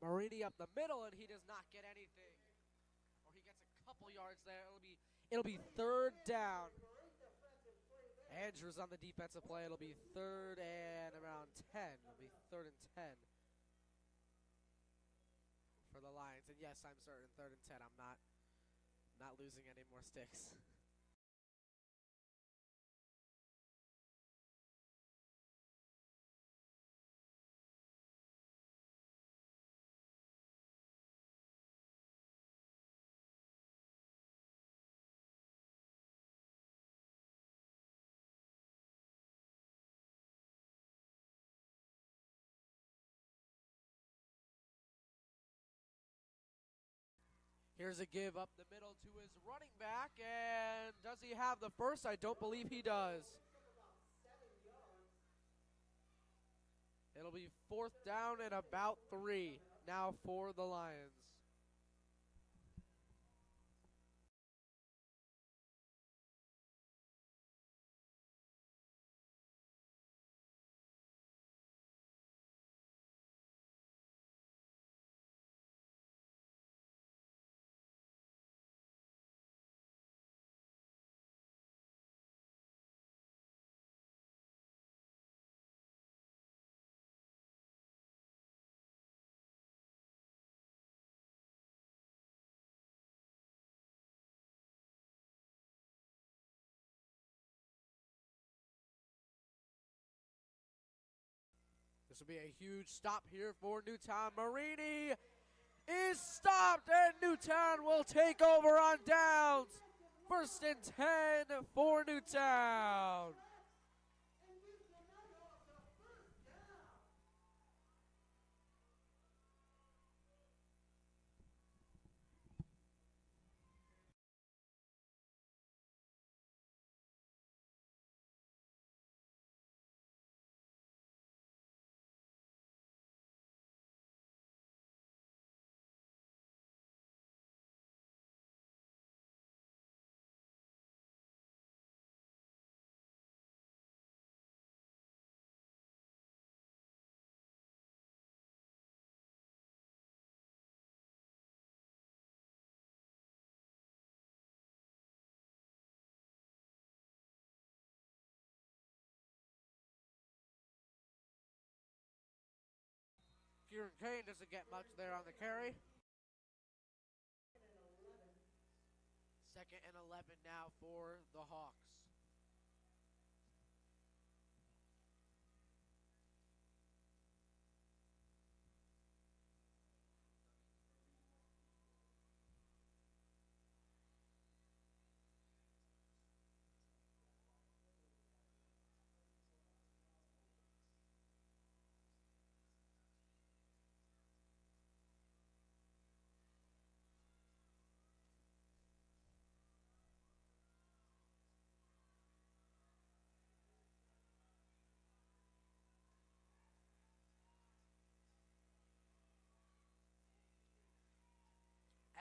Marini up the middle, and he does not get anything. Or he gets a couple yards there. It'll be third down. Andrews on the defensive play. It'll be third and around 10. It'll be third and 10 for the Lions. And yes, I'm certain third and 10. I'm not losing any more sticks. Here's a give up the middle to his running back, and does he have the first? I don't believe he does. It'll be fourth down and about 3 now for the Lions. This will be a huge stop here for Newtown. Marini is stopped, and Newtown will take over on downs. First and 10 for Newtown. Kieran Kane doesn't get much there on the carry. Second and 11 now for the Hawks.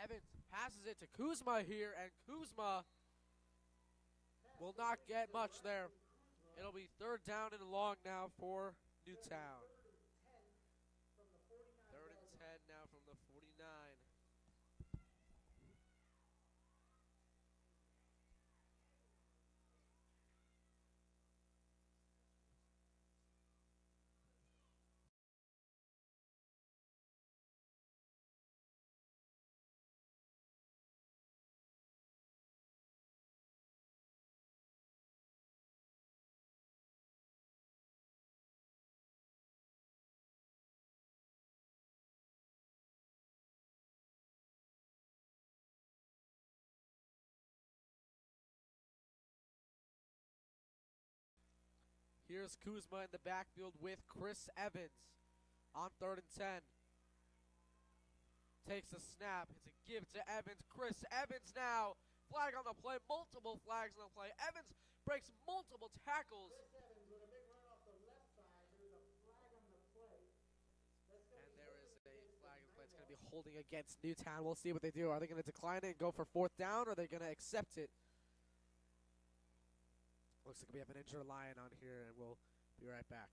Evans passes it to Kuzma here, and Kuzma will not get much there. It'll be third down and long now for Newtown. Third and 10 now from the 49. Here's Kuzma in the backfield with Chris Evans on third and 10. Takes a snap. It's a give to Evans. Chris Evans now. Flag on the play. Multiple flags on the play. Evans breaks multiple tackles.
Chris Evans with a big run off the left side. There's a flag on the play.
And there is a flag on the play. It's going to be holding against Newtown. We'll see what they do. Are they going to decline it and go for fourth down, or are they going to accept it? Looks like we have an injured Lion on here, and we'll be right back.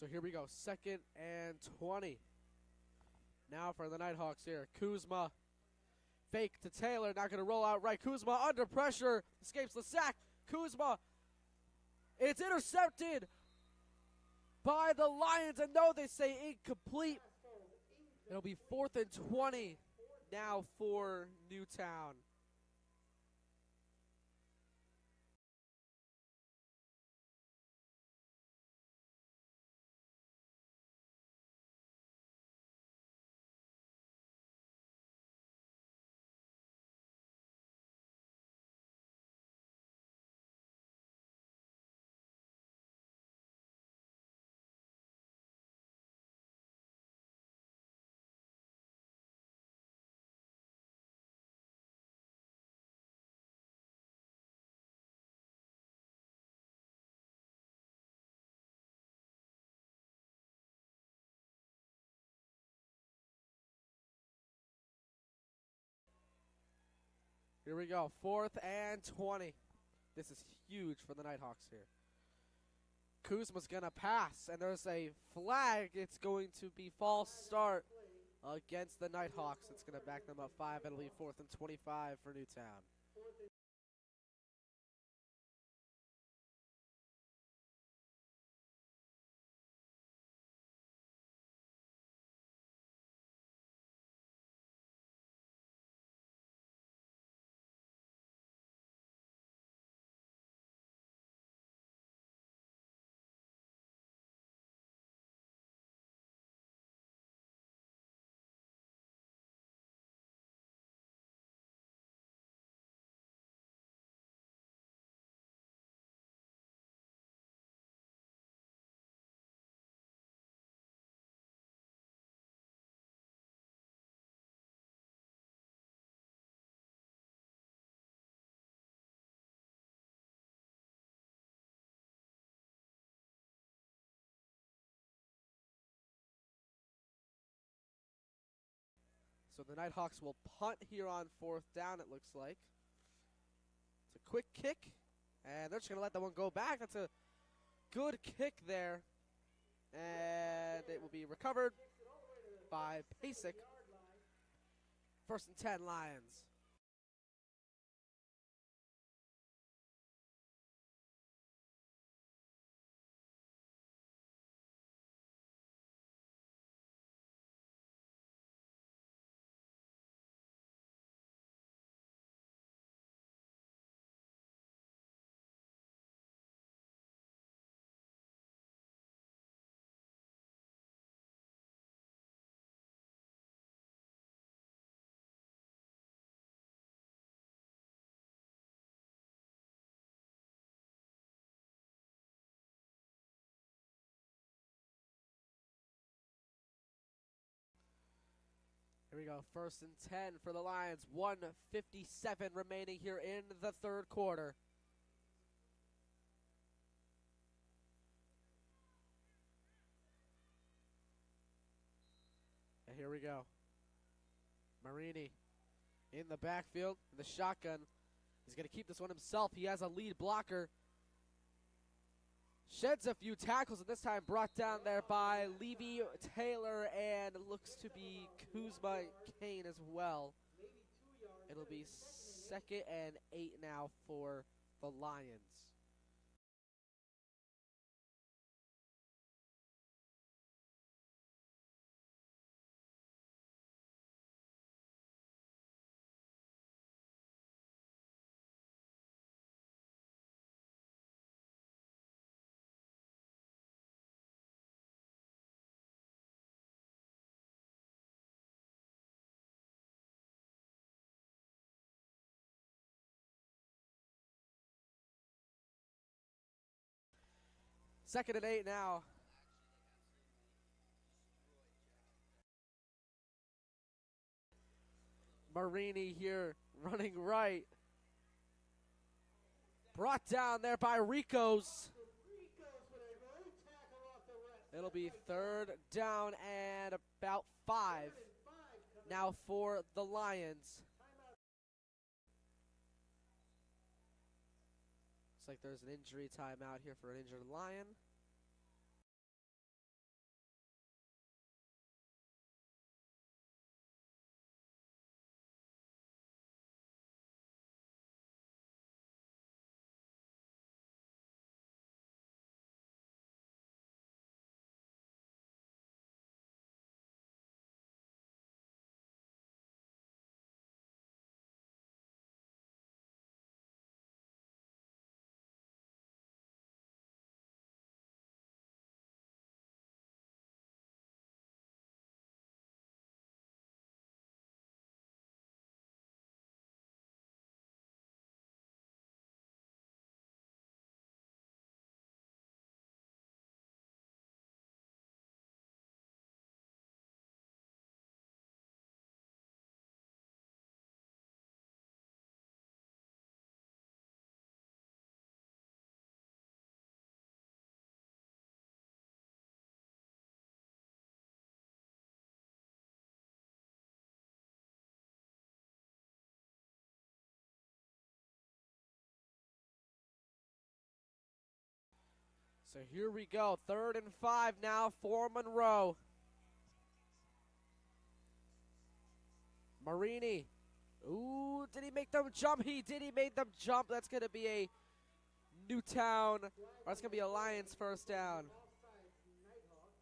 So here we go, 2nd and 20. Now for the Nighthawks here. Kuzma, fake to Taylor, not going to roll out right. Kuzma under pressure, escapes the sack. Kuzma, it's intercepted by the Lions, and no, they say incomplete. It'll be 4th and 20 now for Newtown. Here we go, 4th and 20. This is huge for the Nighthawks here. Kuzma's going to pass, and there's a flag. It's going to be false start against the Nighthawks. It's going to back them up 5. It'll be 4th and 25 for Newtown. So the Nighthawks will punt here on 4th down, it looks like. It's a quick kick, and they're just going to let that one go back. That's a good kick there, and it will be recovered by Pasek. 1st and 10 Lions. Here we go, 1st and 10 for the Lions. 1:57 remaining here in the 3rd quarter. And here we go. Marini in the backfield, in the shotgun. He's going to keep this one himself. He has a lead blocker. Sheds a few tackles, and this time brought down there by Levy, Taylor, and looks to be Kuzma Kane as well. It'll be 2nd and 8 now for the Lions. Second and 8 now. Marini here running right. Brought down there by Ricos. It'll be 3rd down and about 5 now for the Lions. Looks like there's an injury timeout here for an injured Lion. So here we go. 3rd and 5 now for Monroe. Marini. Ooh, did he make them jump? He did. He made them jump. That's going to be a Newtown. Or that's going to be a Lions first down.
Nighthawks.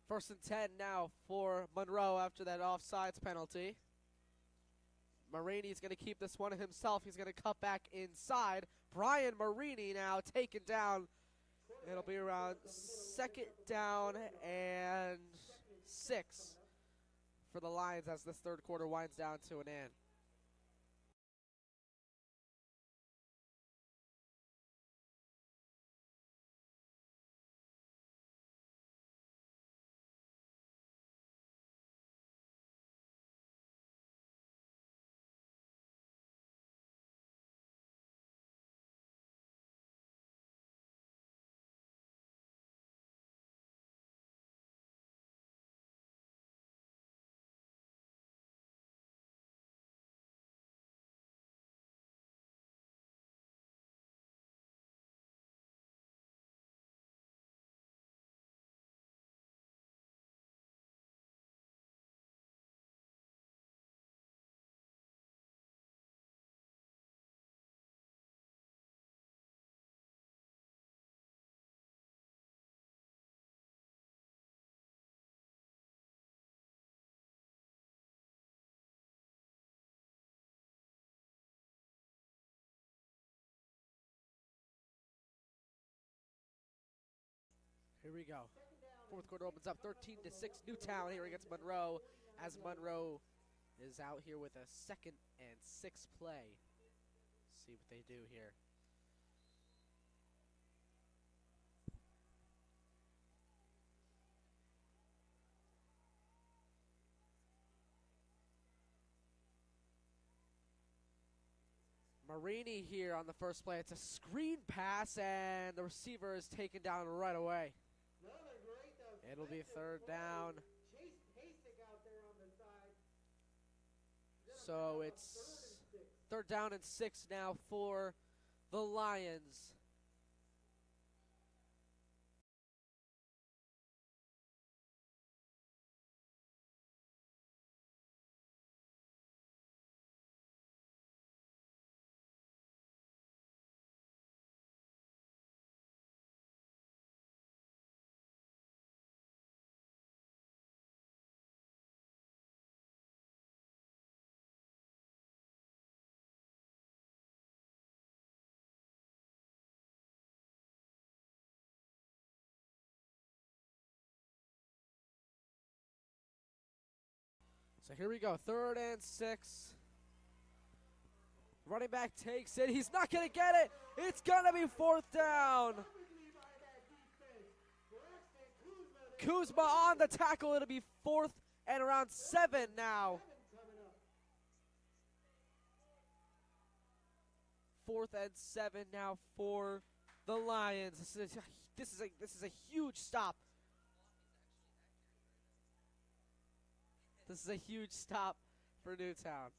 First and 10 now for Monroe after that offsides penalty. Marini's going to keep this one himself. He's going to cut back inside. Brian Marini now taken down. It'll be around 2nd down and 6 for the Lions as this 3rd quarter winds down to an end. Here we go. 4th quarter opens up 13-6 Newtown here against Monroe as Monroe is out here with a 2nd and 6 play. See what they do here. Marini here on the first play. It's a screen pass, and the receiver is taken down right away. It'll be 3rd down. So it's 3rd down and 6 now for the Lions. So here we go, 3rd and 6. Running back takes it. He's not going to get it. It's going to be 4th down. Kuzma on the tackle. It'll be 4th and around 7 now. 4th and 7 now for the Lions. This is a huge stop. This is a huge stop for Newtown.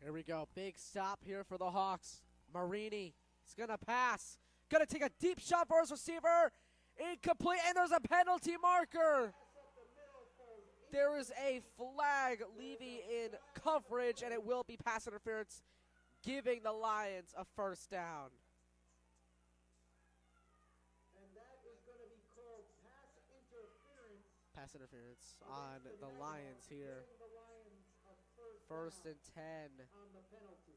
Here we go. Big stop here for the Hawks. Marini is going to pass. Going to take a deep shot for his receiver. Incomplete, and there's a penalty marker. There is a flag leaving in coverage, and it will be pass interference, giving the Lions a 1st down.
And that is going to be called pass interference.
Pass interference on the Lions here.
The Lions a
1st and 10.
on the penalty.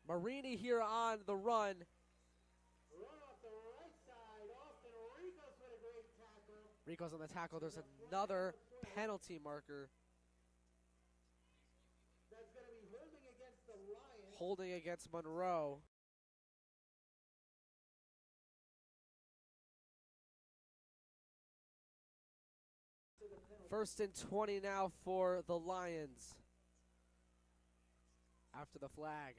Marini here on the run.
Run off the right side. Austin Ricos with a great tackle.
Rico's on the tackle. There's another penalty marker.
That's going to be holding against the Lions.
Holding against Monroe. First and 20 now for the Lions. After the flag.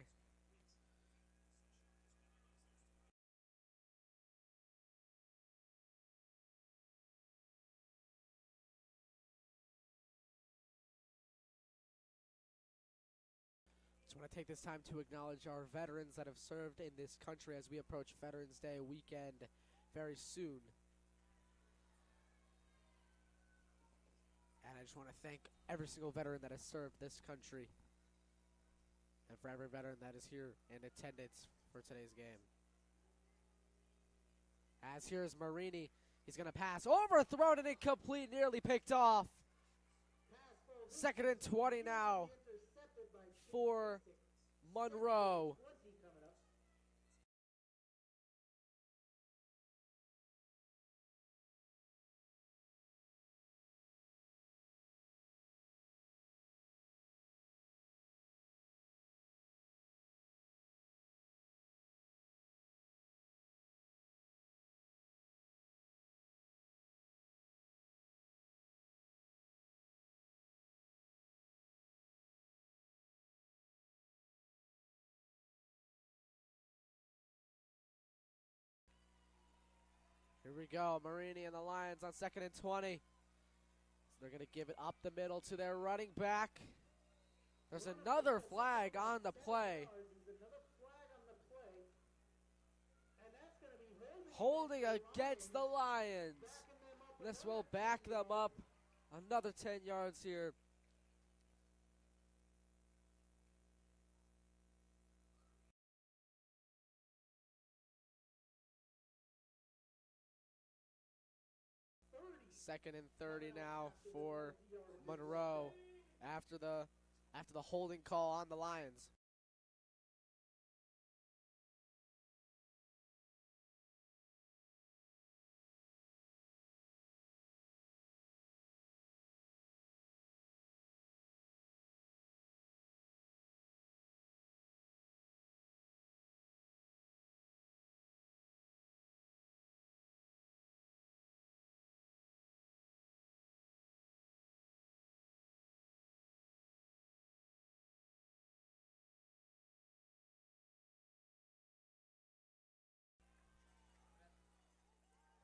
Just want to take this time to acknowledge our veterans that have served in this country as we approach Veterans Day weekend very soon. And I just want to thank every single veteran that has served this country. And for every veteran that is here in attendance for today's game. As here's Marini. He's going to pass. Overthrown and incomplete. Nearly picked off. Second and 20 now for Monroe. Here we go, Marini and the Lions on second and 20. So they're going to give it up the middle to their running back. There's another flag on the play. Holding against the Lions. This will back them up another 10 yards here. Second and 30 now for Monroe after the holding call on the Lions.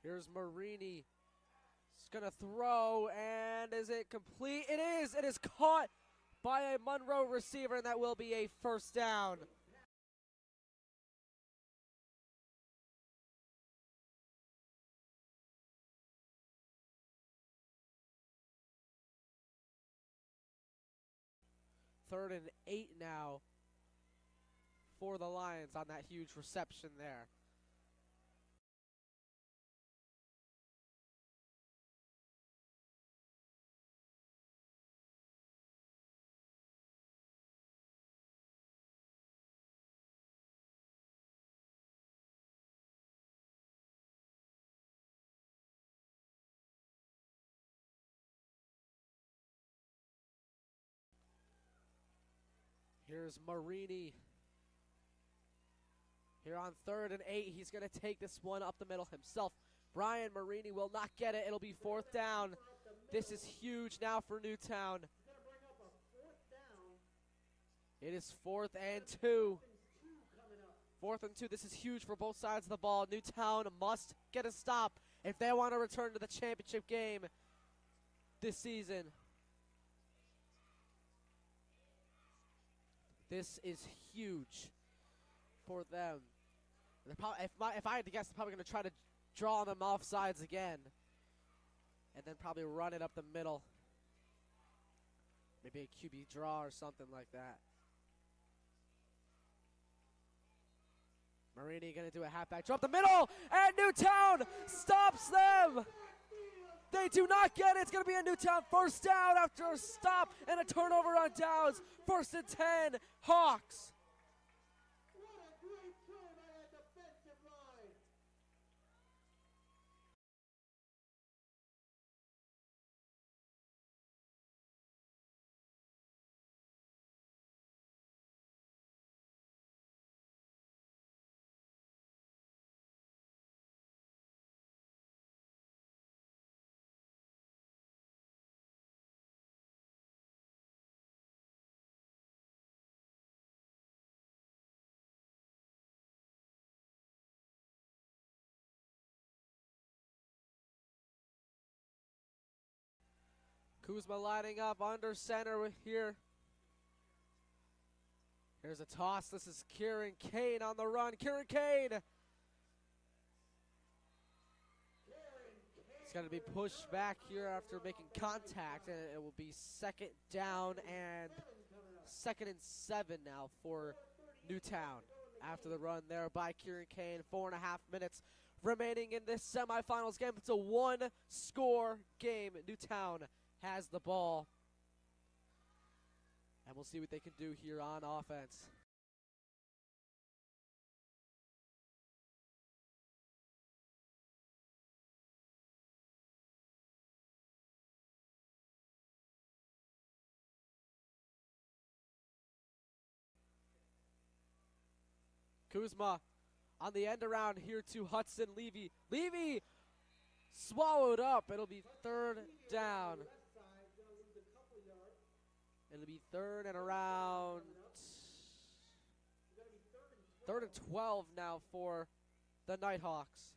Here's Marini. He's going to throw, and is it complete? It is. It is caught by a Monroe receiver, and that will be a first down. Third and 8 now for the Lions on that huge reception there. Here's Marini. Here on third and 8, he's going to take this one up the middle himself. Brian Marini will not get it. It'll be fourth down. This is huge now for Newtown. It is 4th and 2. 4th and 2. This is huge for both sides of the ball. Newtown must get a stop if they want to return to the championship game this season. This is huge for them. If I had to guess, they're probably going to try to draw them off sides again. And then probably run it up the middle. Maybe a QB draw or something like that. Marini going to do a halfback draw up the middle. And Newtown stops them. They do not get it. It's going to be a Newtown first down after a stop and a turnover on downs. 1st and 10, Hawks. Kuzma lining up under center here. Here's a toss. This is Kieran Kane on the run. Kieran Kane! It's going to be pushed back here after making contact, and it will be second down and 2nd and 7 now for Newtown. After the run there by Kieran Kane, 4.5 minutes remaining in this semifinals game. It's a one-score game. Newtown has the ball. And we'll see what they can do here on offense. Kuzma on the end around here to Hudson Levy. Levy swallowed up. It'll be third down. It'll be third and around 3rd and 12 now for the Nighthawks.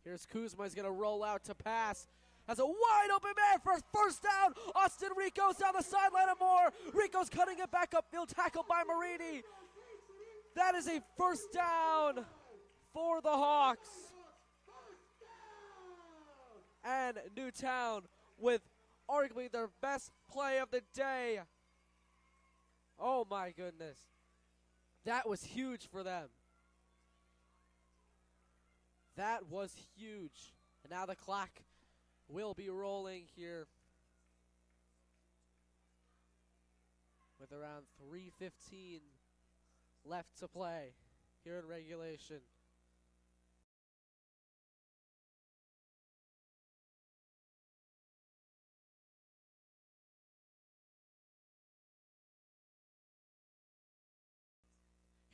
Here's Kuzma. He's going to roll out to pass. Has a wide open man for first down. Austin Rico's down the sideline and more. Rico's cutting it back upfield, tackled by Marini. That is a first down for the Hawks. And Newtown with arguably their best play of the day. Oh my goodness. That was huge for them. That was huge. And now the clock will be rolling here with around 3:15 left to play here in regulation.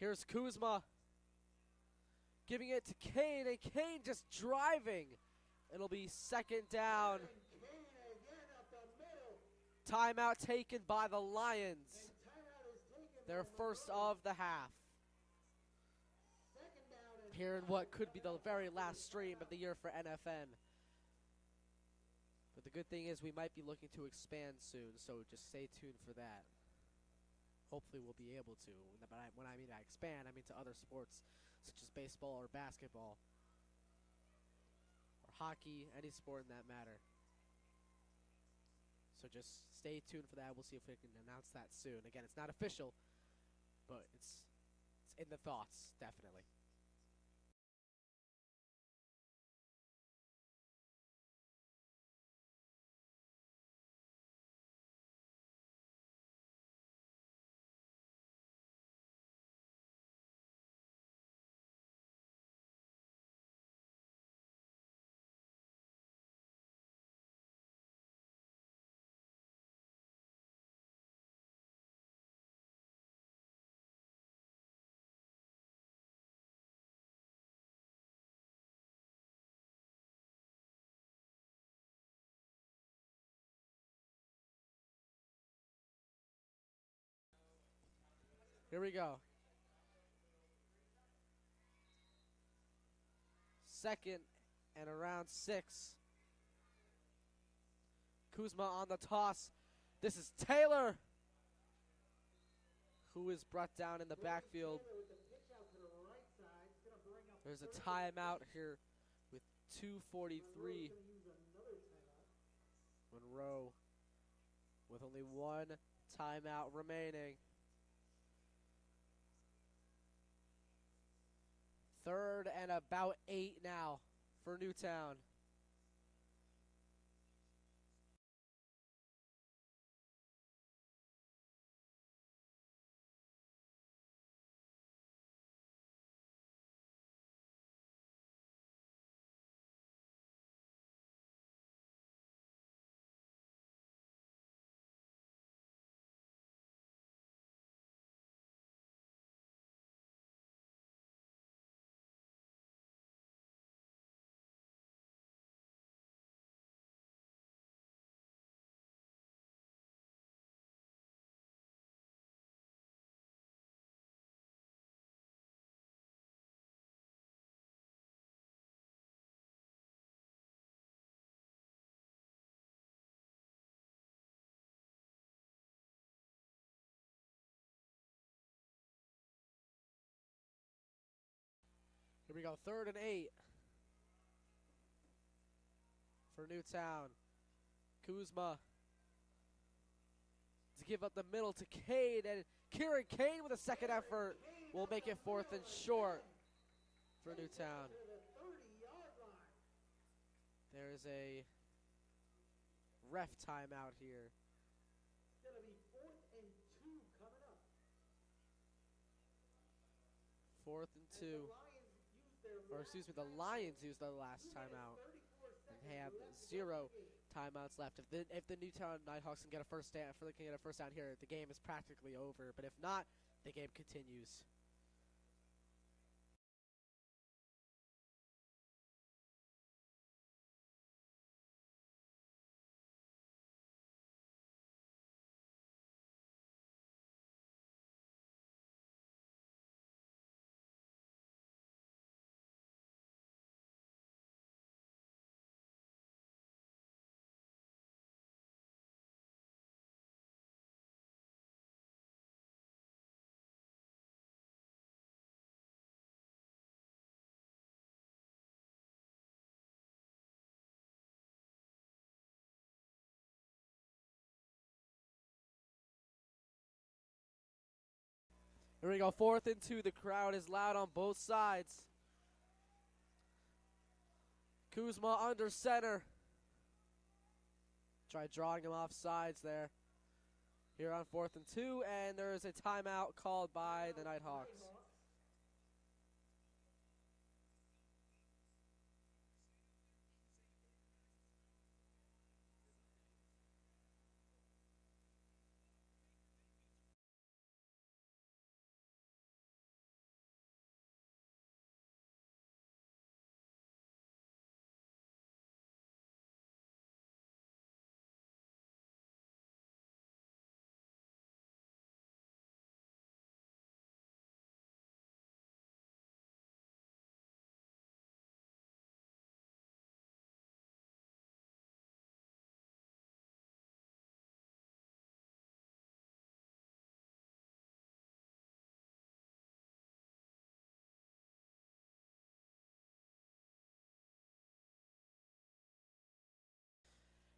Here's Kuzma giving it to Kane, and Kane just driving. It'll be second down. Timeout taken by the Lions. Their first of the half. Here in what could be the very last stream of the year for NFN. But the good thing is we might be looking to expand soon, so just stay tuned for that. Hopefully we'll be able to. But when I mean I expand, I mean to other sports such as baseball or basketball or hockey, any sport in that matter. So just stay tuned for that. We'll see if we can announce that soon. Again, it's not official, but it's in the thoughts, definitely. Here we go. Second and around 6. Kuzma on the toss. This is Taylor, who is brought down in the backfield. There's a timeout here with 2:43. Monroe with only one timeout remaining. Third and about 8 now for Newtown. Here we go, 3rd and 8 for Newtown. Kuzma to give up the middle to Cade, and Kieran Cade with a second effort will make it 4th and short for Newtown. There is a ref timeout here.
It's going to be 4th and 2 coming up.
4th and 2. Or excuse me, the Lions used their last timeout and have 0 timeouts left. If the Newtown Nighthawks can get a first down, here, the game is practically over. But if not, the game continues. Here we go, 4th and 2. The crowd is loud on both sides. Kuzma under center. Try drawing him off sides there. Here on 4th and 2, and there is a timeout called by the Nighthawks.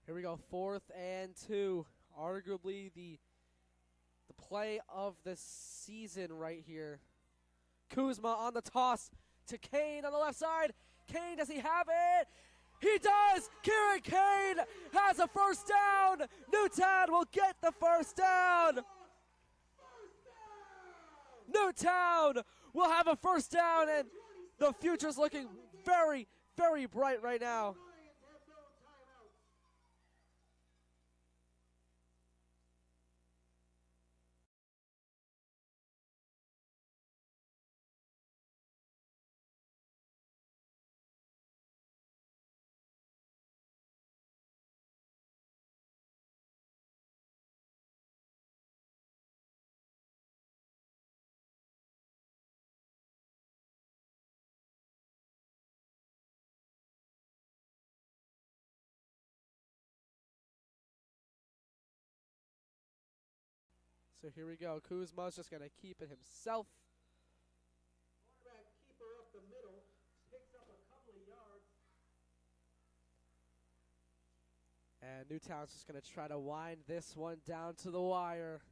Here we go, 4th and 2. Arguably the play of the season right here. Kuzma on the toss to Kane on the left side. Kane, does he have it? He does! Kieran Kane has a first down! Newtown will get the first down! Newtown will have a first down, and the future's looking very, very bright right now. So here we go. Kuzma's just going to keep it himself.
Quarterback keeper up the middle, picks up a couple of yards.
And Newtown's just going to try to wind this one down to the wire.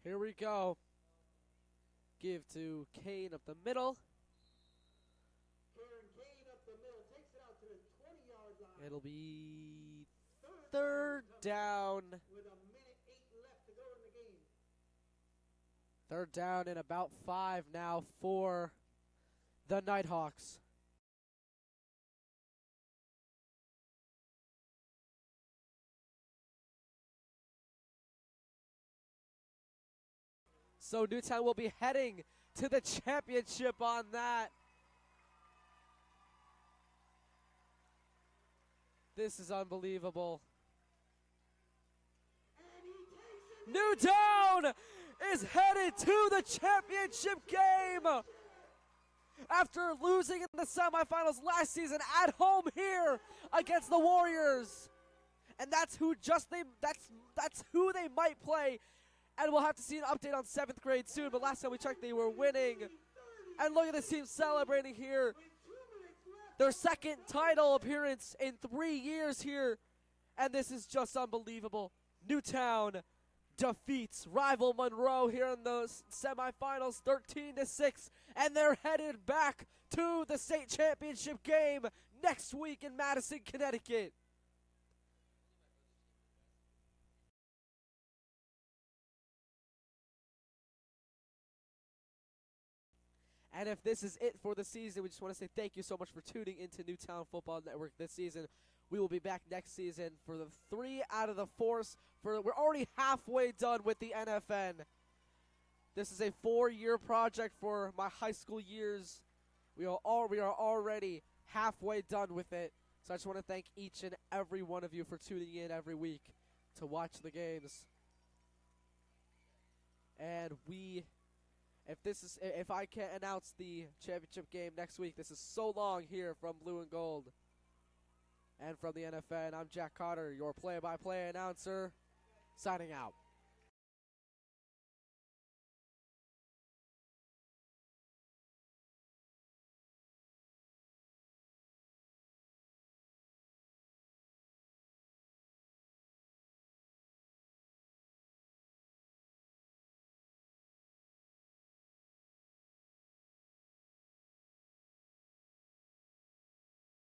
Here we go. Give to Kane up the middle.
Kieran Kane up the middle, takes it out to the 20-yard line.
It'll be third down.
With 1:08 left to go in the game.
Third down and about 5 now for the Nighthawks. So Newtown will be heading to the championship on that. This is unbelievable.
And he takes it.
Newtown is headed to the championship game after losing in the semifinals last season at home here against the Warriors. And that's who that's who they might play. And we'll have to see an update on 7th grade soon, but last time we checked they were winning. And look at this team celebrating here. Their second title appearance in 3 years here. And this is just unbelievable. Newtown defeats rival Monroe here in the semifinals 13-6. And they're headed back to the state championship game next week in Madison, Connecticut. And if this is it for the season, we just want to say thank you so much for tuning into Newtown Football Network this season. We will be back next season for the 3 out of the 4. We're already halfway done with the NFN. This is a 4-year project for my high school years. We are already halfway done with it. So I just want to thank each and every one of you for tuning in every week to watch the games. And if I can't announce the championship game next week, this is so long here from Blue and Gold. And from the NFN, I'm Jack Cotter, your play-by-play announcer, signing out.